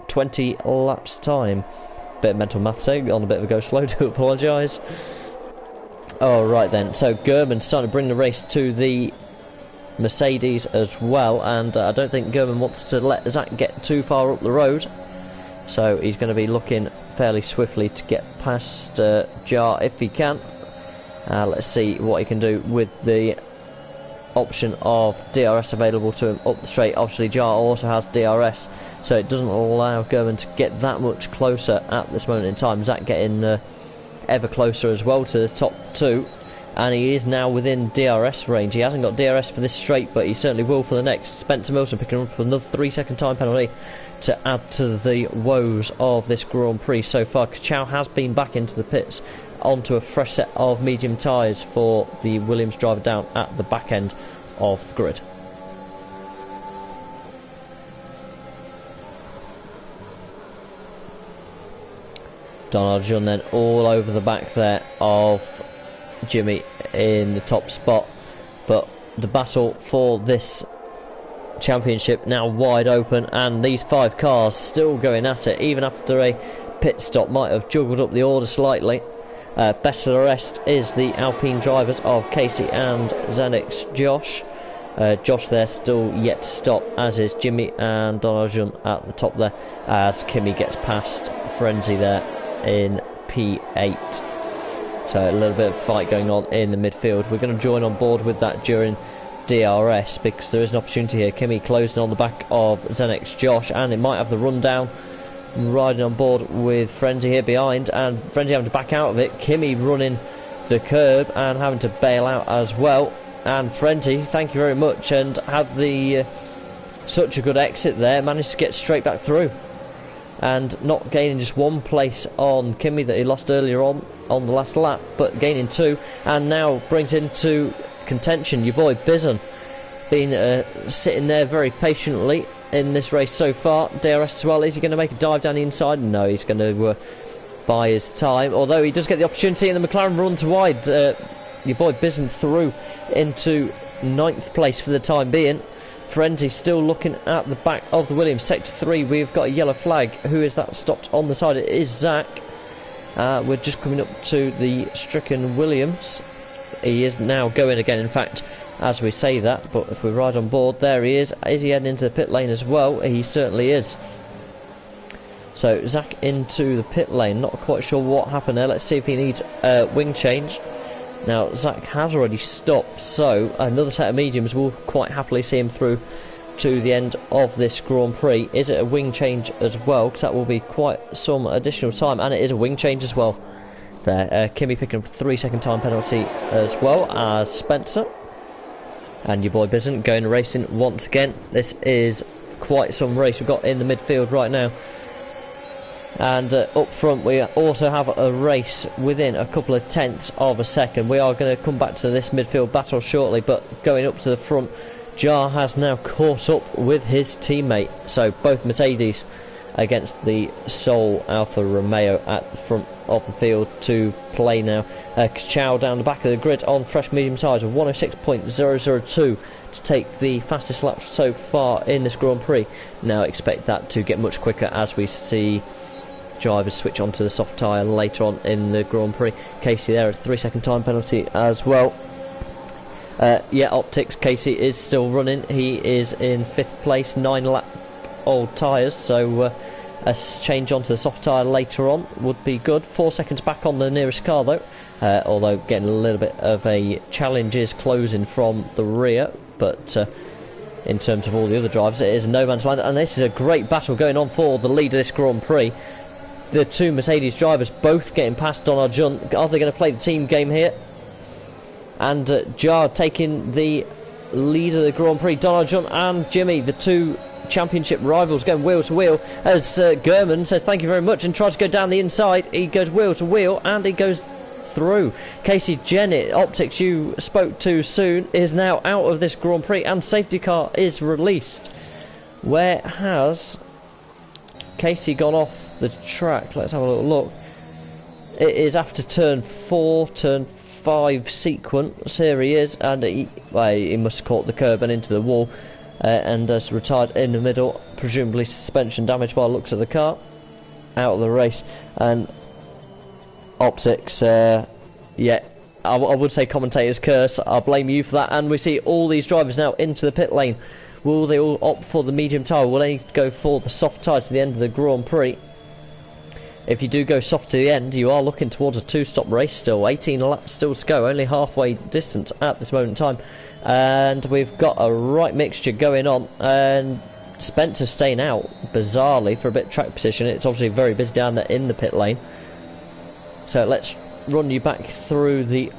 A: 20 laps time. Bit of mental maths on a bit of a go slow, do apologise. Alright then, so German's starting to bring the race to the Mercedes as well, and I don't think German wants to let Zach get too far up the road, so he's going to be looking fairly swiftly to get past Jar if he can. Let's see what he can do with the option of DRS available to him up the straight. Obviously Jar also has DRS, so it doesn't allow German to get that much closer at this moment in time. Zach getting ever closer as well to the top two. and he is now within DRS range. He hasn't got DRS for this straight, but he certainly will for the next. Spencer Milton picking up another 3-second time penalty to add to the woes of this Grand Prix so far. Chow has been back into the pits onto a fresh set of medium tyres for the Williams driver down at the back end of the grid. Donald Jun then all over the back there of Jimmy in the top spot, but the battle for this championship now wide open, and these 5 cars still going at it even after a pit stop might have juggled up the order slightly. Best of the rest is the Alpine drivers of Casey and Zenix Josh. Josh there still yet to stop, as is Jimmy and Donald Jun at the top there, as Kimi gets past Frenzy there in P8. So a little bit of fight going on in the midfield. We're going to join on board with that during DRS, because there is an opportunity here. Kimi closing on the back of Zenix Josh, and it might have the rundown, riding on board with Frenzy here behind, and Frenzy having to back out of it. Kimi running the curb and having to bail out as well, and Frenzy, thank you very much, and had the such a good exit there, managed to get straight back through and not gaining just 1 place on Kimi that he lost earlier on the last lap, but gaining 2, and now brings into contention your boy Bizon, been sitting there very patiently in this race so far. DRS as well. Is he going to make a dive down the inside? No, he's going to buy his time, although he does get the opportunity, and the McLaren runs wide. Your boy Bizon through into 9th place for the time being. Frenzy still looking at the back of the Williams. Sector 3, we've got a yellow flag. Who is that stopped on the side? It is Zach. We're just coming up to the stricken Williams. He is now going again, in fact, as we say that, but if we ride on board, there he is. Is he heading into the pit lane as well? He certainly is. So Zach into the pit lane, not quite sure what happened there. Let's see if he needs a wing change. Now Zach has already stopped, so another set of mediums will quite happily see him through to the end of this Grand Prix. Is it a wing change as well? Because that will be quite some additional time, and it is a wing change as well. There, Kimi picking up a 3-second time penalty as well as Spencer. And your boy Bizon going racing once again. This is quite some race we've got in the midfield right now. And up front we also have a race within a couple of tenths of a second. We are going to come back to this midfield battle shortly, but going up to the front, Jar has now caught up with his teammate. So both Mercedes against the sole Alfa Romeo at the front of the field to play now. Chow down the back of the grid on fresh medium tyres of 106.002 to take the fastest lap so far in this Grand Prix. Now expect that to get much quicker as we see drivers switch onto the soft tyre later on in the Grand Prix. Casey there, a 3-second time penalty as well. Yeah, Optics, Casey is still running. He is in 5th place, 9 lap old tyres, so a change onto the soft tyre later on would be good. 4 seconds back on the nearest car though, although getting a little bit of a challenge is closing from the rear, but in terms of all the other drivers it is a no man's land, and this is a great battle going on for the lead of this Grand Prix. The 2 Mercedes drivers both getting past Donald Jun. Are they going to play the team game here? And Jar taking the lead of the Grand Prix. Donald Jun and Jimmy, the 2 championship rivals, going wheel to wheel, as Gurman says thank you very much and tries to go down the inside. He goes wheel to wheel and he goes through. Casey Jennett, Optics you spoke to soon, is now out of this Grand Prix, and safety car is released. Where has Casey gone off the track? Let's have a little look. It is after turn 4, turn 5 sequence. Here he is, and he must have caught the curb and into the wall, and has retired in the middle, presumably suspension damage by looks of the car. Out of the race. And Optics, yeah, I would say commentator's curse. I'll blame you for that. And we see all these drivers now into the pit lane. Will they all opt for the medium tyre? Will they go for the soft tyre to the end of the Grand Prix? If you do go soft to the end, you are looking towards a 2-stop race still. 18 laps still to go, only halfway distance at this moment in time. And we've got a right mixture going on. And Spencer staying out, bizarrely, for a bit of track position. It's obviously very busy down there in the pit lane. So let's run you back through the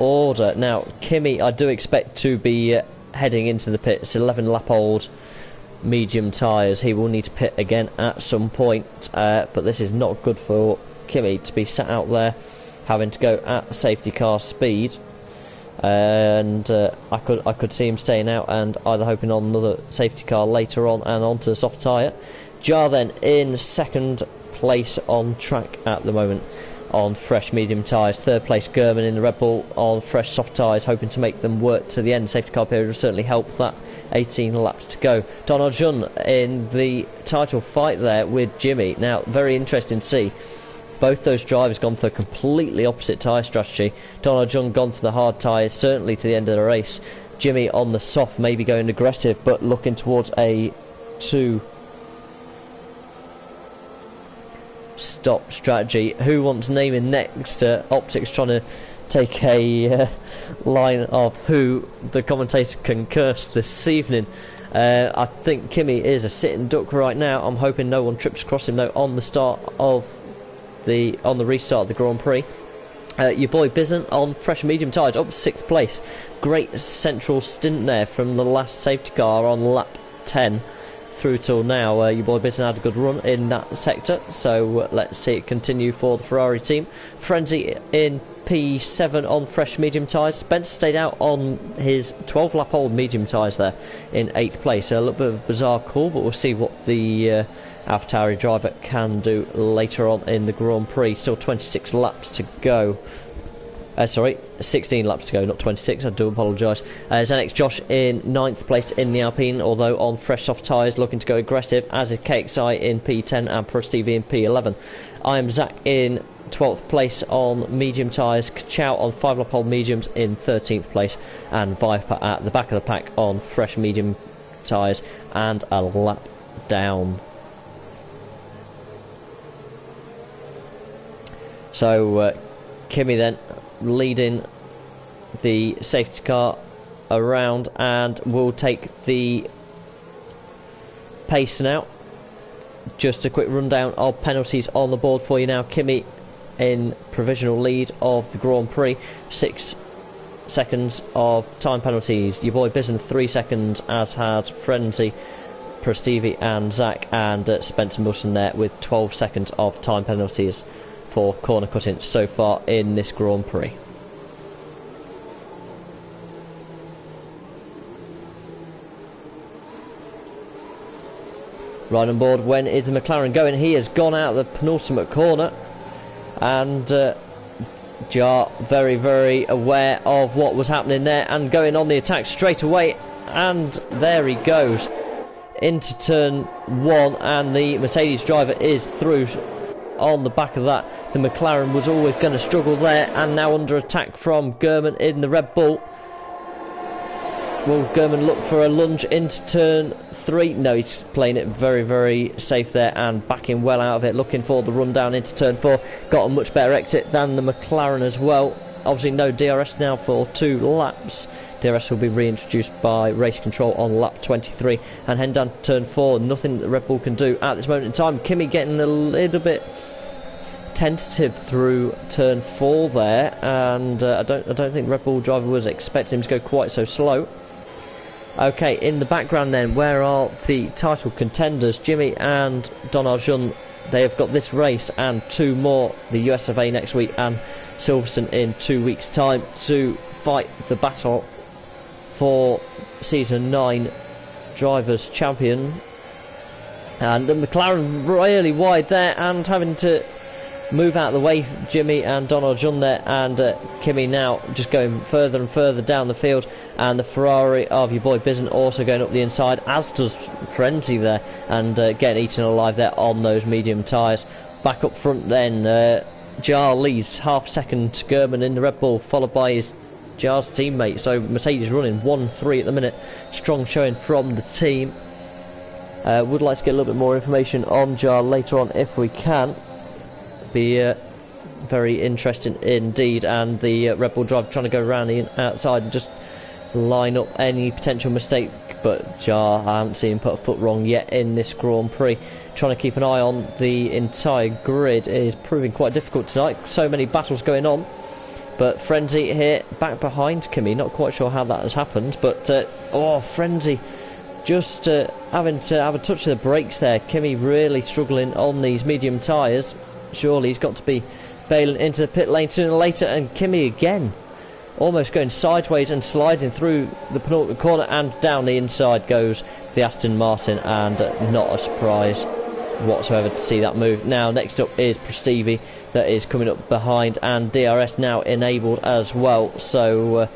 A: order. Now, Kimi, I do expect to be heading into the pits, 11 lap old medium tyres. He will need to pit again at some point, but this is not good for Kimi to be sat out there having to go at safety car speed. And I could see him staying out and either hoping on another safety car later on and onto the soft tyre. Jar then in second place on track at the moment on fresh medium tyres. Third place German in the Red Bull on fresh soft tyres, hoping to make them work to the end. Safety car period will certainly help that. 18 laps to go. Donald Jun in the title fight there with Jimmy. Now, very interesting to see. Both those drivers gone for a completely opposite tyre strategy. Donald Jun gone for the hard tyres, certainly to the end of the race. Jimmy on the soft, maybe going aggressive, but looking towards a 2-stop strategy. Who wants naming next? Optics trying to take a line of who the commentator can curse this evening. I think Kimi is a sitting duck right now. I'm hoping no one trips across him though on the restart of the Grand Prix. Your boy Bizen on fresh medium tyres up to 6th place. Great central stint there from the last safety car on lap 10 through till now. Your boy Bizen had a good run in that sector, so let's see it continue for the Ferrari team. Frenzy in P7 on fresh medium tyres. Spencer stayed out on his 12 lap old medium tyres there in 8th place. A little bit of a bizarre call, but we'll see what the AlphaTauri driver can do later on in the Grand Prix. Still 26 laps to go. 16 laps to go, not 26, I do apologise. Xenix Josh in 9th place in the Alpine, although on fresh soft tyres, looking to go aggressive, as is KXI in P10 and Prestivi in P11. I am Zach in 12th place on medium tyres, Chow on 5 lap old mediums in 13th place, and Viper at the back of the pack on fresh medium tyres and a lap down. So Kimi then leading the safety car around and will take the pace now. Just a quick rundown of penalties on the board for you now. Kimi in provisional lead of the Grand Prix, 6 seconds of time penalties. Your boy Bizen 3 seconds, as has Frenzy, Prestivi and Zach, and Spencer Wilson there with 12 seconds of time penalties for corner cutting so far in this Grand Prix. Right on board, when is the McLaren going? He has gone out of the penultimate corner, and Jar very, very aware of what was happening there and going on the attack straight away, and there he goes into turn 1, and the Mercedes driver is through. On the back of that, the McLaren was always going to struggle there, and now under attack from German in the Red Bull. Will German look for a lunge into turn 3? No, he's playing it very, very safe there and backing well out of it, looking for the run down into turn 4. Got a much better exit than the McLaren as well. Obviously no DRS now for 2 laps. DRS will be reintroduced by race control on lap 23, and heading down to turn 4. Nothing that Red Bull can do at this moment in time. Kimi getting a little bit tentative through turn 4 there, and I don't think Red Bull driver was expecting him to go quite so slow. Okay, in the background then, where are the title contenders? Jimmy and Donald Jun, they have got this race and 2 more, the US of A next week and Silverstone in 2 weeks' time, to fight the battle for Season 9 Drivers' Champion. And the McLaren really wide there and having to move out of the way, Jimmy and Donald Jun there, and Kimi now just going further and further down the field, and the Ferrari of your boy Bizen also going up the inside, as does Frenzy there, and getting eaten alive there on those medium tyres. Back up front then, Jar leads half second to German in the Red Bull, followed by his Jar's teammate, so Mercedes running 1-3 at the minute. Strong showing from the team. Would like to get a little bit more information on Jar later on if we can. Be very interesting indeed, and the Red Bull driver trying to go around the outside and just line up any potential mistake, but Jar, I haven't seen him put a foot wrong yet in this Grand Prix. Trying to keep an eye on the entire grid is proving quite difficult tonight, so many battles going on, But Frenzy here, back behind Kimi. Not quite sure how that has happened, but Frenzy just having to have a touch of the brakes there. Kimi really struggling on these medium tyres. Surely he's got to be bailing into the pit lane sooner or later, and Kimi again almost going sideways and sliding through the penultimate corner, and down the inside goes the Aston Martin, and not a surprise whatsoever to see that move. Now next up is Prestivi that is coming up behind, and DRS now enabled as well, so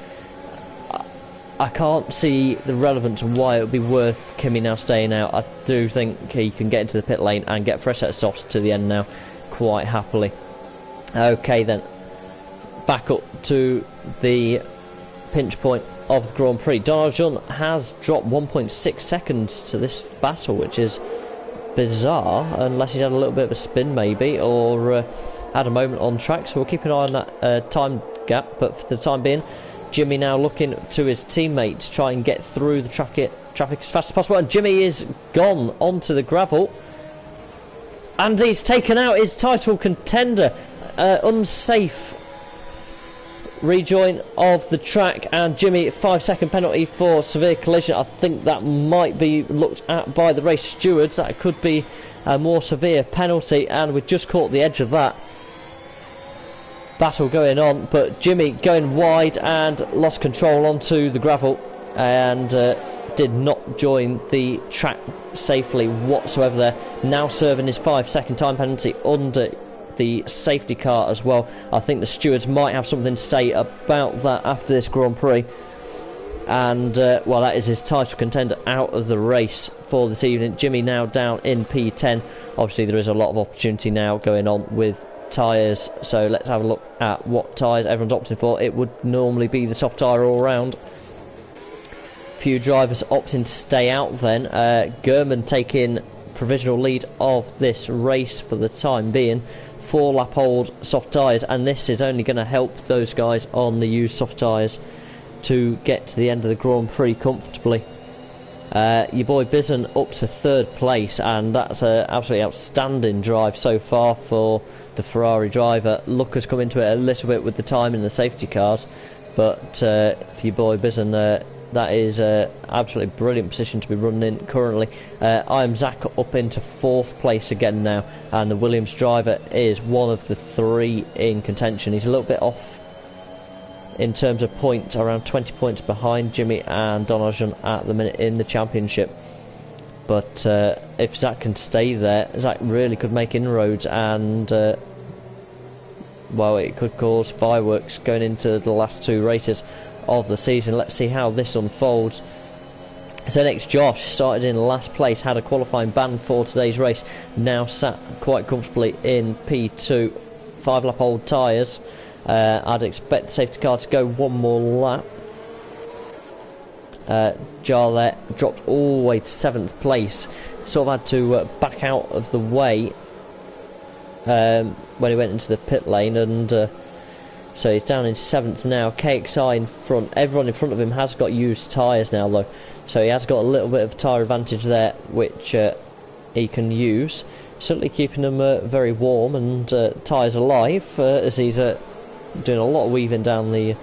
A: I can't see the relevance of why it would be worth Kimi now staying out. I do think he can get into the pit lane and get fresh set of softs to the end now quite happily. Okay then, back up to the pinch point of the Grand Prix. Donald has dropped 1.6 seconds to this battle, which is bizarre, unless he's had a little bit of a spin maybe, or had a moment on track, so we'll keep an eye on that time gap. But for the time being, Jimmy now looking to his teammate to try and get through the traffic as fast as possible, and Jimmy is gone onto the gravel, and he's taken out his title contender. Unsafe rejoin of the track, and Jimmy, 5-second penalty for severe collision. I think that might be looked at by the race stewards. That could be a more severe penalty, and we've just caught the edge of that battle going on. But Jimmy going wide and lost control onto the gravel, and did not join the track safely whatsoever there. Now serving his 5-second time penalty under the safety car as well. I think the stewards might have something to say about that after this Grand Prix. And well, that is his title contender out of the race for this evening. Jimmy now down in P10. Obviously there is a lot of opportunity now going on with tyres, so let's have a look at what tyres everyone's opting for. It would normally be the soft tyre all round. Few drivers opting to stay out then. German taking provisional lead of this race for the time being. 4-lap old soft tyres, and this is only going to help those guys on the used soft tyres to get to the end of the Grand Prix comfortably. Your boy Bizen up to 3rd place, and that's an absolutely outstanding drive so far for the Ferrari driver. Luck has come into it a little bit with the time in the safety cars, but for your boy Bizen, that is an absolutely brilliant position to be running in currently. I am Zach up into 4th place again now, and the Williams driver is one of the 3 in contention. He's a little bit off in terms of points, around 20 points behind Jimmy and Donovan at the minute in the championship. But if Zach can stay there, Zach really could make inroads, and well, it could cause fireworks going into the last 2 races of the season. Let's see how this unfolds. ZX Josh started in last place, had a qualifying ban for today's race, now sat quite comfortably in P2. 5-lap old tyres. I'd expect the safety car to go one more lap. Jarlet dropped all the way to 7th place, sort of had to back out of the way when he went into the pit lane, and so he's down in 7th now. KXI in front. Everyone in front of him has got used tyres now though, so he has got a little bit of tyre advantage there, which he can use. Certainly keeping them very warm and tyres alive, as he's doing a lot of weaving down the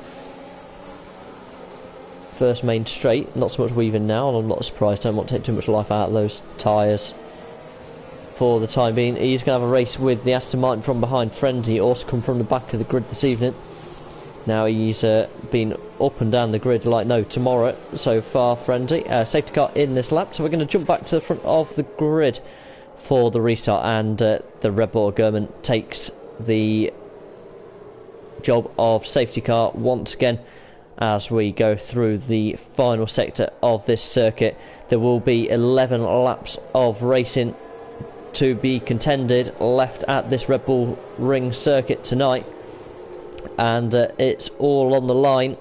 A: first main straight. Not so much weaving now, and I'm not surprised. Don't want to take too much life out of those tyres for the time being. He's going to have a race with the Aston Martin from behind. Frenzy also come from the back of the grid this evening. Now he's been up and down the grid like no tomorrow so far. Frenzy safety car in this lap, so we're going to jump back to the front of the grid for the restart, and the Red Bull German takes the job of safety car once again as we go through the final sector of this circuit. There will be 11 laps of racing to be contended left at this Red Bull Ring circuit tonight, and it's all on the line.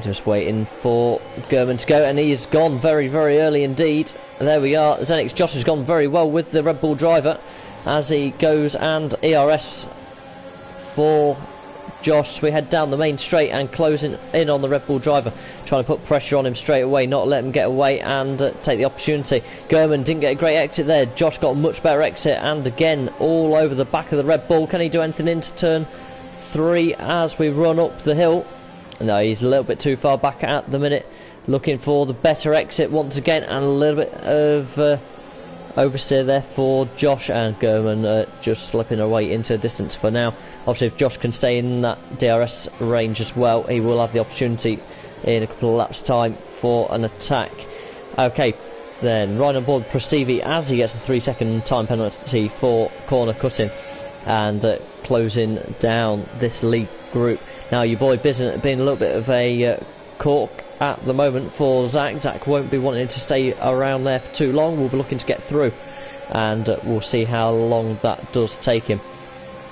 A: Just waiting for German to go, and he's gone very, very early indeed. There we are. Zenix Josh has gone very well with the Red Bull driver as he goes, and ERS for Josh. So we head down the main straight and closing in on the Red Bull driver, trying to put pressure on him straight away, not let him get away and take the opportunity. German didn't get a great exit there. Josh got a much better exit, and again all over the back of the Red Bull. Can he do anything into turn 3 as we run up the hill? No, he's a little bit too far back at the minute. Looking for the better exit once again, and a little bit of oversteer there for Josh, and German just slipping away into a distance for now. Obviously, if Josh can stay in that DRS range as well, he will have the opportunity in a couple of laps time for an attack. Okay, then right on board Prestivi as he gets a 3-second time penalty for corner cutting, and closing down this lead group. Now your boy Bizen being a little bit of a cork at the moment for Zach. Zach won't be wanting to stay around there for too long. We'll be looking to get through, and we'll see how long that does take him.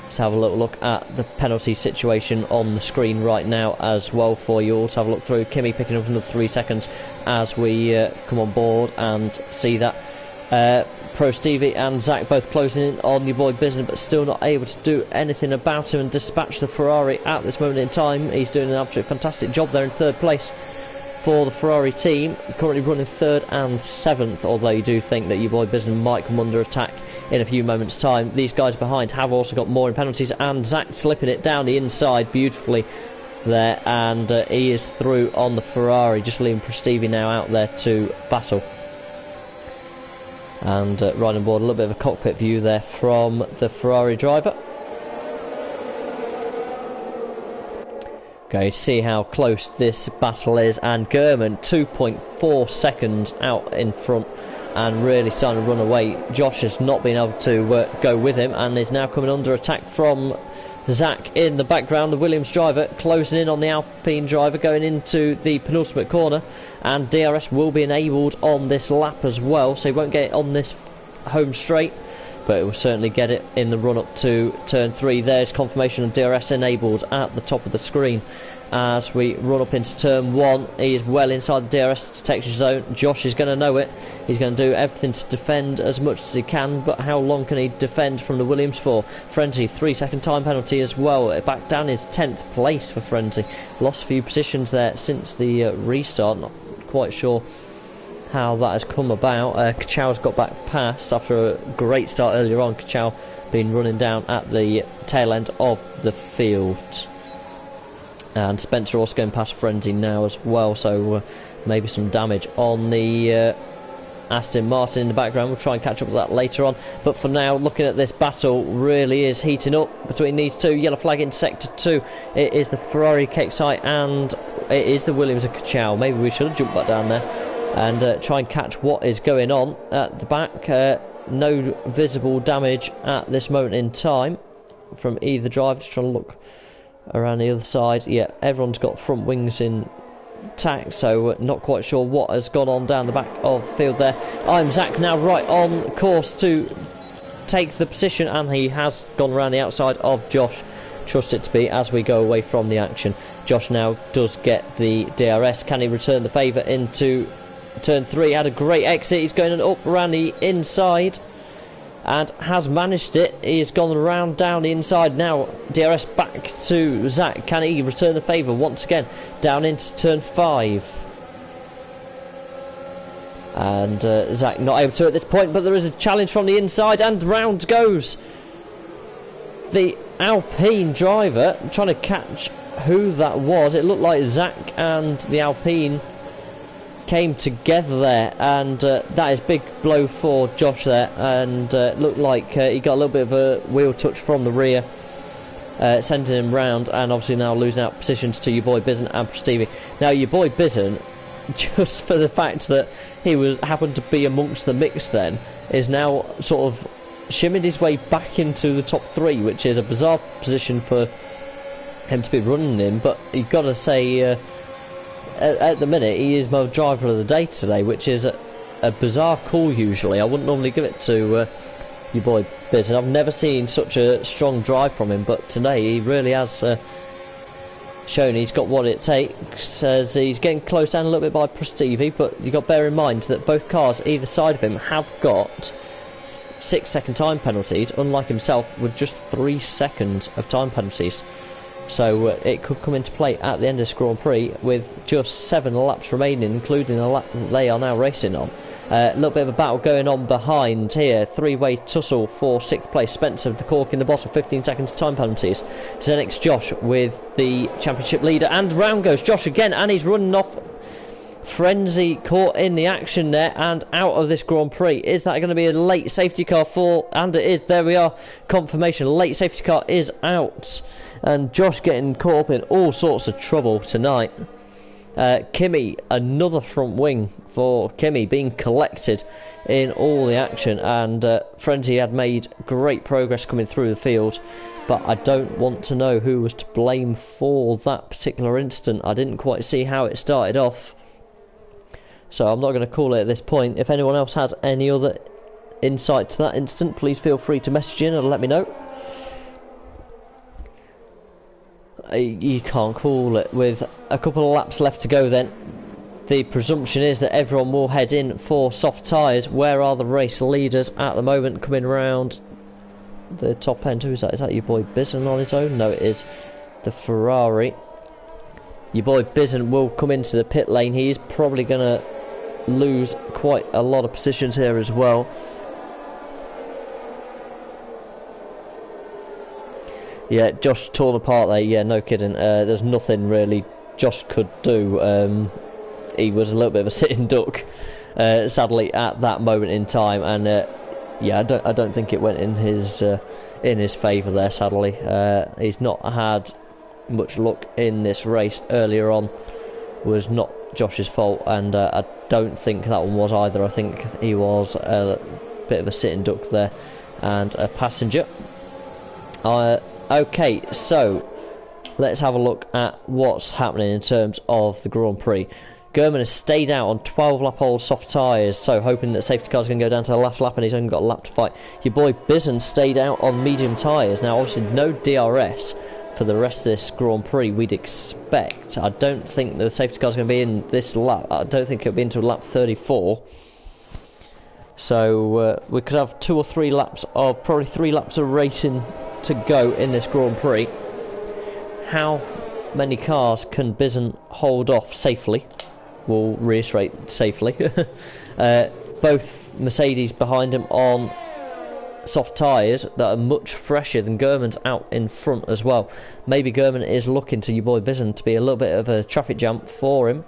A: Let's have a little look at the penalty situation on the screen right now as well for you all to have a look through. Kimmy picking up another 3 seconds as we come on board and see that. Pro Stevie and Zach both closing in on your boy Bizen, but still not able to do anything about him and dispatch the Ferrari at this moment in time. He's doing an absolutely fantastic job there in 3rd place for the Ferrari team, currently running 3rd and 7th, although you do think that your boy Bizen might come under attack in a few moments time. These guys behind have also got more in penalties, and Zach slipping it down the inside beautifully there, and he is through on the Ferrari, just leaving Prestivi now out there to battle. And right on board, a little bit of a cockpit view there from the Ferrari driver. Okay, see how close this battle is, and German 2.4 seconds out in front and really starting to run away. Josh has not been able to go with him and is now coming under attack from Zach in the background. The Williams driver closing in on the Alpine driver going into the penultimate corner, and DRS will be enabled on this lap as well, so he won't get it on this home straight, but it will certainly get it in the run up to turn 3. There's confirmation of DRS enabled at the top of the screen. As we run up into turn 1, he is well inside the DRS detection zone. Josh is going to know it. He's going to do everything to defend as much as he can, but how long can he defend from the Williams for? Frenzy, 3-second time penalty as well. Back down is 10th place for Frenzy. Lost a few positions there since the restart. Not quite sure how that has come about. Kachow's got back past after a great start earlier on. Kachow been running down at the tail end of the field. And Spencer also going past Frenzy now as well, so maybe some damage on the Aston Martin in the background. We'll try and catch up with that later on, but for now, looking at this battle, really is heating up between these two. Yellow flag in sector 2. It is the Ferrari Kekesai and it is the Williams of Kachow. Maybe we should have jumped back down there and try and catch what is going on at the back. No visible damage at this moment in time from either driver. Just trying to look around the other side. Yeah, everyone's got front wings intact, so not quite sure what has gone on down the back of the field there. I'm Zach now right on course to take the position, and he has gone around the outside of Josh. Trust it to be as we go away from the action. Josh now does get the DRS. Can he return the favour into turn 3? Had a great exit. He's going up around the inside and has managed it. He's gone around down the inside now. DRS back to Zach. Can he return the favour once again down into turn 5? And Zach not able to at this point, but there is a challenge from the inside, and round goes the Alpine driver, trying to catch who that was. It looked like Zach and the Alpine came together there, and that is big blow for Josh there, and looked like he got a little bit of a wheel touch from the rear, sending him round, and obviously now losing out positions to your boy Bizen and Prestivi. Now your boy Bizen, just for the fact that he happened to be amongst the mix then, is now sort of shimmied his way back into the top 3, which is a bizarre position for him to be running in, but you've got to say at the minute he is my driver of the day today, which is a bizarre call. Usually I wouldn't normally give it to your boy Biz, and I've never seen such a strong drive from him, but today he really has shown he's got what it takes, as he's getting close down a little bit by Prestivi, but you've got to bear in mind that both cars either side of him have got 6-second time penalties, unlike himself with just 3 seconds of time penalties. So it could come into play at the end of this Grand Prix with just 7 laps remaining, including the lap that they are now racing on. A little bit of a battle going on behind here. 3-way tussle for 6th place. Spencer with the cork in the bottom, 15 seconds time penalties. Zenix Josh with the championship leader, and round goes Josh again, and he's running off. Frenzy caught in the action there and out of this Grand Prix. Is that going to be a late safety car for? And it is. There we are. Confirmation. Late safety car is out. And Josh getting caught up in all sorts of trouble tonight. Kimi, another front wing for Kimi, being collected in all the action. And Frenzy had made great progress coming through the field. But I don't want to know who was to blame for that particular incident. I didn't quite see how it started off. So I'm not going to call it at this point. If anyone else has any other insight to that incident, please feel free to message in and let me know. You can't call it. With a couple of laps left to go then, the presumption is that everyone will head in for soft tyres. Where are the race leaders at the moment coming round the top end? Who is that? Is that your boy Bison on his own? No, it is the Ferrari. Your boy Bison will come into the pit lane. He is probably going to lose quite a lot of positions here as well. Yeah, Josh torn apart there. Yeah, no kidding. There's nothing really Josh could do. He was a little bit of a sitting duck, sadly, at that moment in time. And yeah, I don't think it went in his favour there. Sadly, he's not had much luck in this race. Earlier on was not Josh's fault, and I don't think that one was either. I think he was a bit of a sitting duck there and a passenger. Okay, so let's have a look at what's happening in terms of the Grand Prix. German has stayed out on 12-lap-old soft tyres, so hoping that safety car's going to go down to the last lap, and he's only got a lap to fight. Your boy Bison stayed out on medium tyres. Now, obviously, no DRS for the rest of this Grand Prix, we'd expect. I don't think the safety car's going to be in this lap. I don't think it'll be until lap 34. So we could have 2 or 3 laps of, probably 3 laps of racing to go in this Grand Prix. How many cars can Bison hold off safely? We'll reiterate, safely. Both Mercedes behind him on soft tyres that are much fresher than German's out in front as well. Maybe German is looking to your boy Bison to be a little bit of a traffic jam for him.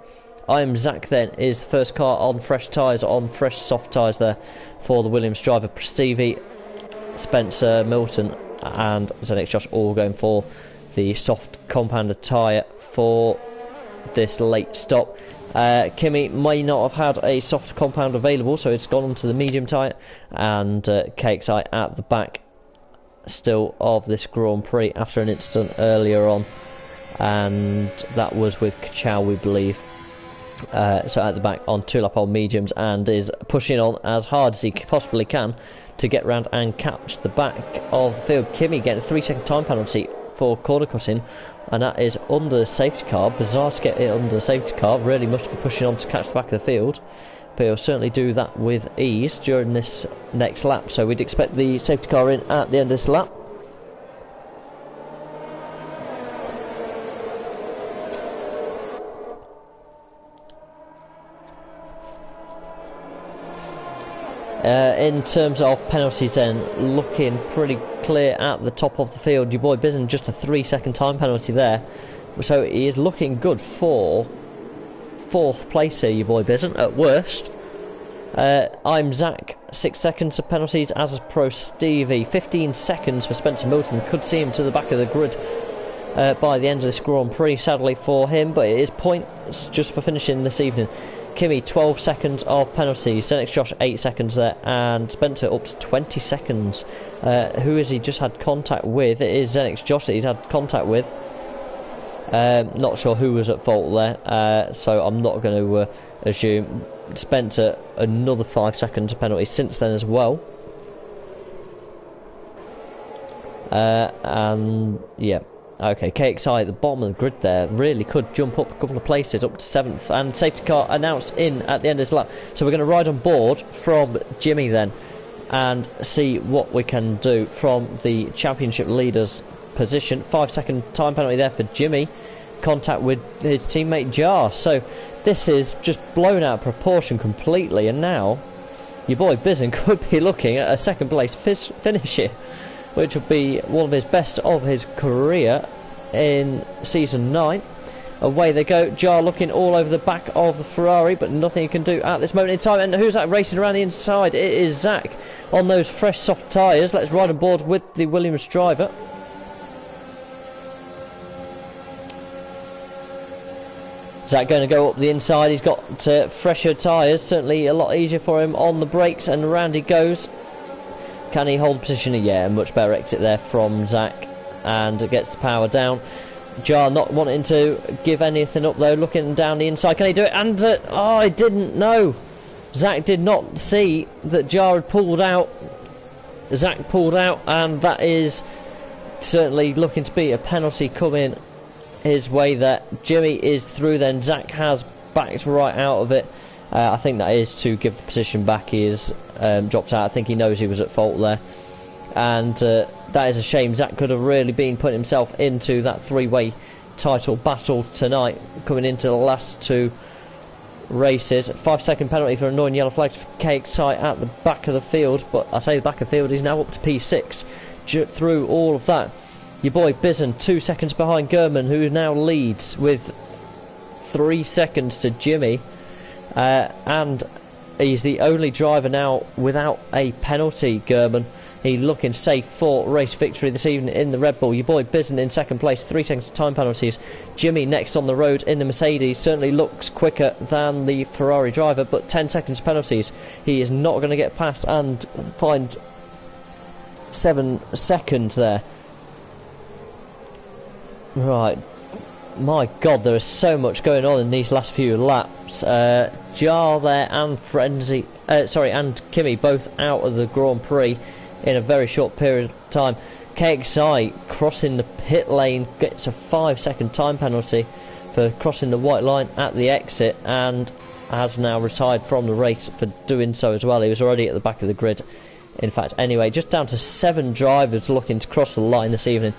A: I Am Zach then is the first car on fresh tyres, on fresh soft tyres there for the Williams driver. Prestivi, Spencer, Milton and Zenix Josh all going for the soft compounded tyre for this late stop. Kimi may not have had a soft compound available, so it's gone onto the medium tyre, and KXI at the back still of this Grand Prix after an incident earlier on, and that was with Kachow, we believe. So at the back on 2-lap-old mediums, and is pushing on as hard as he possibly can to get round and catch the back of the field. Kimi getting a 3-second time penalty for corner cutting, and that is under the safety car. Bizarre to get it under the safety car. Really must be pushing on to catch the back of the field, but he'll certainly do that with ease during this next lap. So we'd expect the safety car in at the end of this lap. In terms of penalties then, looking pretty clear at the top of the field. Your boy Bison just a 3-second time penalty there, so he is looking good for 4th place here, your boy Bison, at worst. I'm Zach, 6 seconds of penalties, as is Pro Stevie. 15 seconds for Spencer Milton. Could see him to the back of the grid by the end of this Grand Prix, sadly for him, but it is points just for finishing this evening. Kimi, 12 seconds of penalties. Zenix Josh, 8 seconds there. And Spencer up to 20 seconds. Who has he just had contact with? It is Zenix Josh that he's had contact with. Not sure who was at fault there. So I'm not going to assume. Spencer, another 5 seconds of penalty since then as well. And yeah. Okay, KXI at the bottom of the grid there really could jump up a couple of places, up to 7th, and safety car announced in at the end of this lap. So we're going to ride on board from Jimmy then and see what we can do from the championship leaders position. 5-second time penalty there for Jimmy. Contact with his teammate Jar. So this is just blown out of proportion completely, and now your boy Bizen could be looking at a second place finish here, which would be one of his best of his career in Season 9. Away they go. Jar looking all over the back of the Ferrari, but nothing he can do at this moment in time. And who's that racing around the inside? It is Zach on those fresh soft tyres. Let's ride on board with the Williams driver. Zach going to go up the inside. He's got fresher tyres, certainly a lot easier for him on the brakes, and around he goes. Can he hold position? Yeah, much better exit there from Zach, and gets the power down. Jar not wanting to give anything up though, looking down the inside. Can he do it? And I didn't know. Zach did not see that Jar had pulled out. Zach pulled out, and that is certainly looking to be a penalty coming his way there. Jimmy is through then. Zach has backed right out of it. I think that is to give the position back. He is dropped out. I think he knows he was at fault there, and that is a shame. Zach could have really been putting himself into that three-way title battle tonight, coming into the last two races. 5-second penalty for annoying yellow flags for KXI at the back of the field, but I say the back of the field, he's now up to P6 through all of that. Your boy Bizen 2 seconds behind Gurman, who now leads with 3 seconds to Jimmy, and he's the only driver now without a penalty. Gurman, he's looking safe for race victory this evening in the Red Bull. Your boy Bizen in second place, 3 seconds time penalties. Jimmy next on the road in the Mercedes, certainly looks quicker than the Ferrari driver, but 10 seconds penalties. He is not going to get past and find 7 seconds there. Right, my God, there is so much going on in these last few laps. Jar there and Frenzy, and Kimi both out of the Grand Prix in a very short period of time. KXI crossing the pit lane, gets a 5-second time penalty for crossing the white line at the exit, and has now retired from the race for doing so as well. He was already at the back of the grid, in fact. Anyway, just down to 7 drivers looking to cross the line this evening.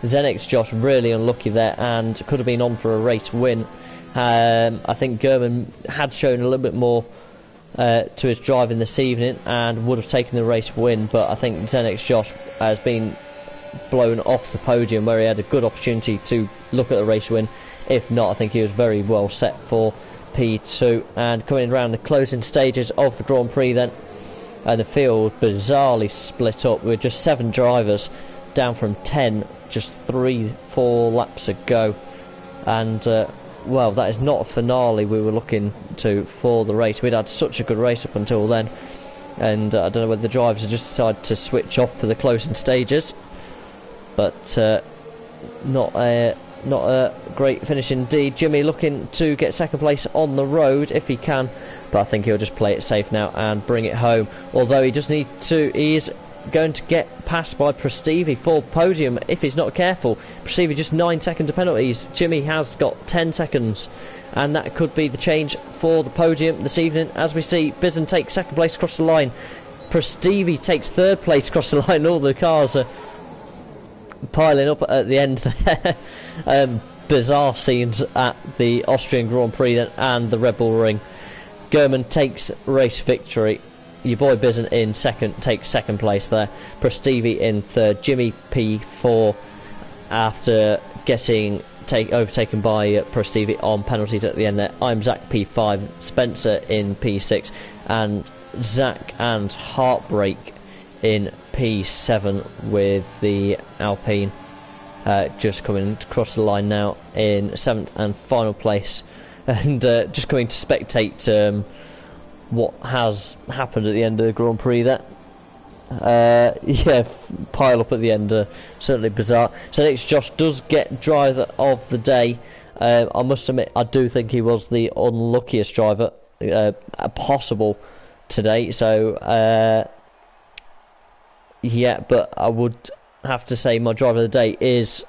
A: Zenix Josh really unlucky there, and could have been on for a race win. I think Gurman had shown a little bit more to his driving this evening and would have taken the race win, but I think Zenix Josh has been blown off the podium where he had a good opportunity to look at the race win. If not, I think he was very well set for P2. And coming around the closing stages of the Grand Prix then, and the field bizarrely split up with just 7 drivers down from 10 just 3-4 laps ago. And well, that is not a finale we were looking to for the race. We'd had such a good race up until then, and I don't know whether the drivers have just decided to switch off for the closing stages, but not a great finish indeed. Jimmy looking to get second place on the road if he can, but I think he'll just play it safe now and bring it home, although he just needs to. He is going to get passed by Prestivi for podium if he's not careful. Prestivi just 9 seconds of penalties. Jimmy has got 10 seconds, and that could be the change for the podium this evening. As we see, Bizen takes second place across the line. Prestivi takes third place across the line. All the cars are piling up at the end there. Bizarre scenes at the Austrian Grand Prix then, and the Red Bull Ring. Gurman takes race victory. Your boy Bizen in second takes second place there. Prestivi in third. Jimmy P4 after getting overtaken by Prestivi on penalties at the end there. I'm Zach P5. Spencer in P6. And Zach and Heartbreak in P7 with the Alpine just coming across the line now in 7th and final place. And just coming to spectate what has happened at the end of the Grand Prix there. Yeah, pile up at the end, certainly bizarre. So next, Josh does get driver of the day. I must admit, I do think he was the unluckiest driver possible today. So yeah, but I would have to say my driver of the day is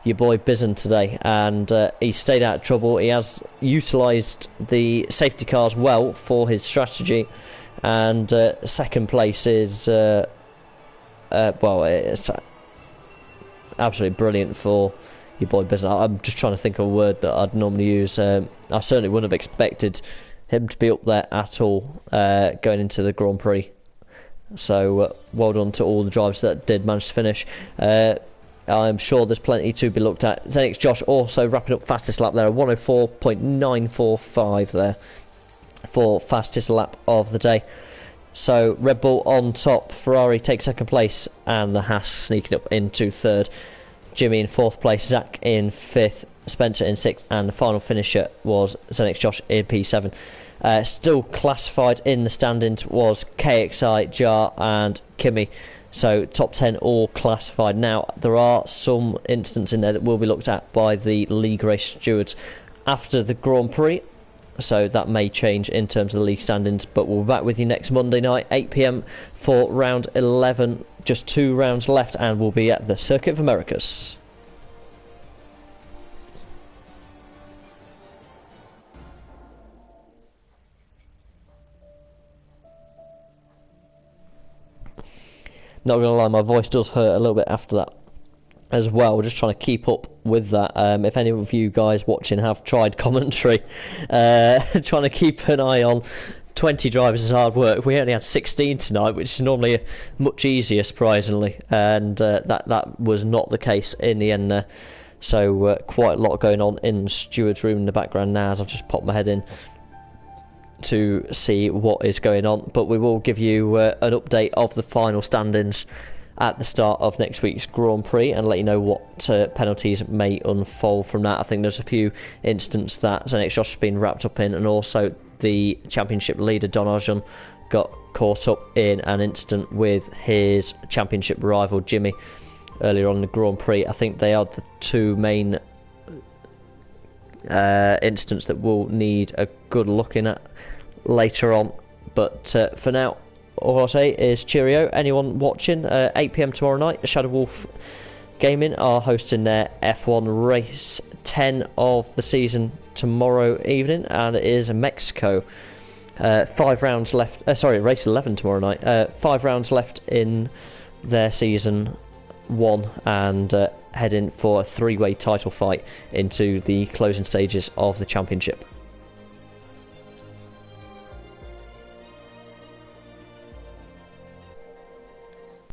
A: your boy Bizen today, and he stayed out of trouble. He has utilised the safety cars well for his strategy, and second place is well, it's absolutely brilliant for your boy Business. I'm just trying to think of a word that I'd normally use. I certainly wouldn't have expected him to be up there at all going into the Grand Prix. So well done to all the drivers that did manage to finish. I'm sure there's plenty to be looked at. Zenix Josh also wrapping up fastest lap there, 104.945 there for fastest lap of the day. So Red Bull on top, Ferrari takes second place, and the Haas sneaking up into third. Jimmy in fourth place, Zach in fifth, Spencer in sixth, and the final finisher was Zenix Josh in P7. Still classified in the standings was KXI, Jar and Kimi. So top 10 all classified. Now there are some incidents in there that will be looked at by the league race stewards after the Grand Prix, so that may change in terms of the league standings. But we'll be back with you next Monday night 8 PM for round 11. Just 2 rounds left, and we'll be at the Circuit of Americas. Not going to lie, my voice does hurt a little bit after that as well. Just trying to keep up with that. If any of you guys watching have tried commentary, trying to keep an eye on 20 drivers is hard work. We only had 16 tonight, which is normally much easier, surprisingly, and that was not the case in the end there. So quite a lot going on in the steward's room in the background now, as I've just popped my head in to see what is going on. But we will give you an update of the final standings at the start of next week's Grand Prix and let you know what penalties may unfold from that. I think there's a few incidents that Zenix Josh has been wrapped up in, and also the championship leader Don Arjun got caught up in an incident with his championship rival Jimmy earlier on in the Grand Prix. I think they are the two main incidents that we'll need a good looking at later on. But for now, all I'll say is cheerio. Anyone watching, 8 PM tomorrow night, Shadow Wolf Gaming are hosting their F1 race 10 of the season tomorrow evening, and it is in Mexico. 5 rounds left, race 11 tomorrow night. 5 rounds left in their season 1, and heading for a 3-way title fight into the closing stages of the championship.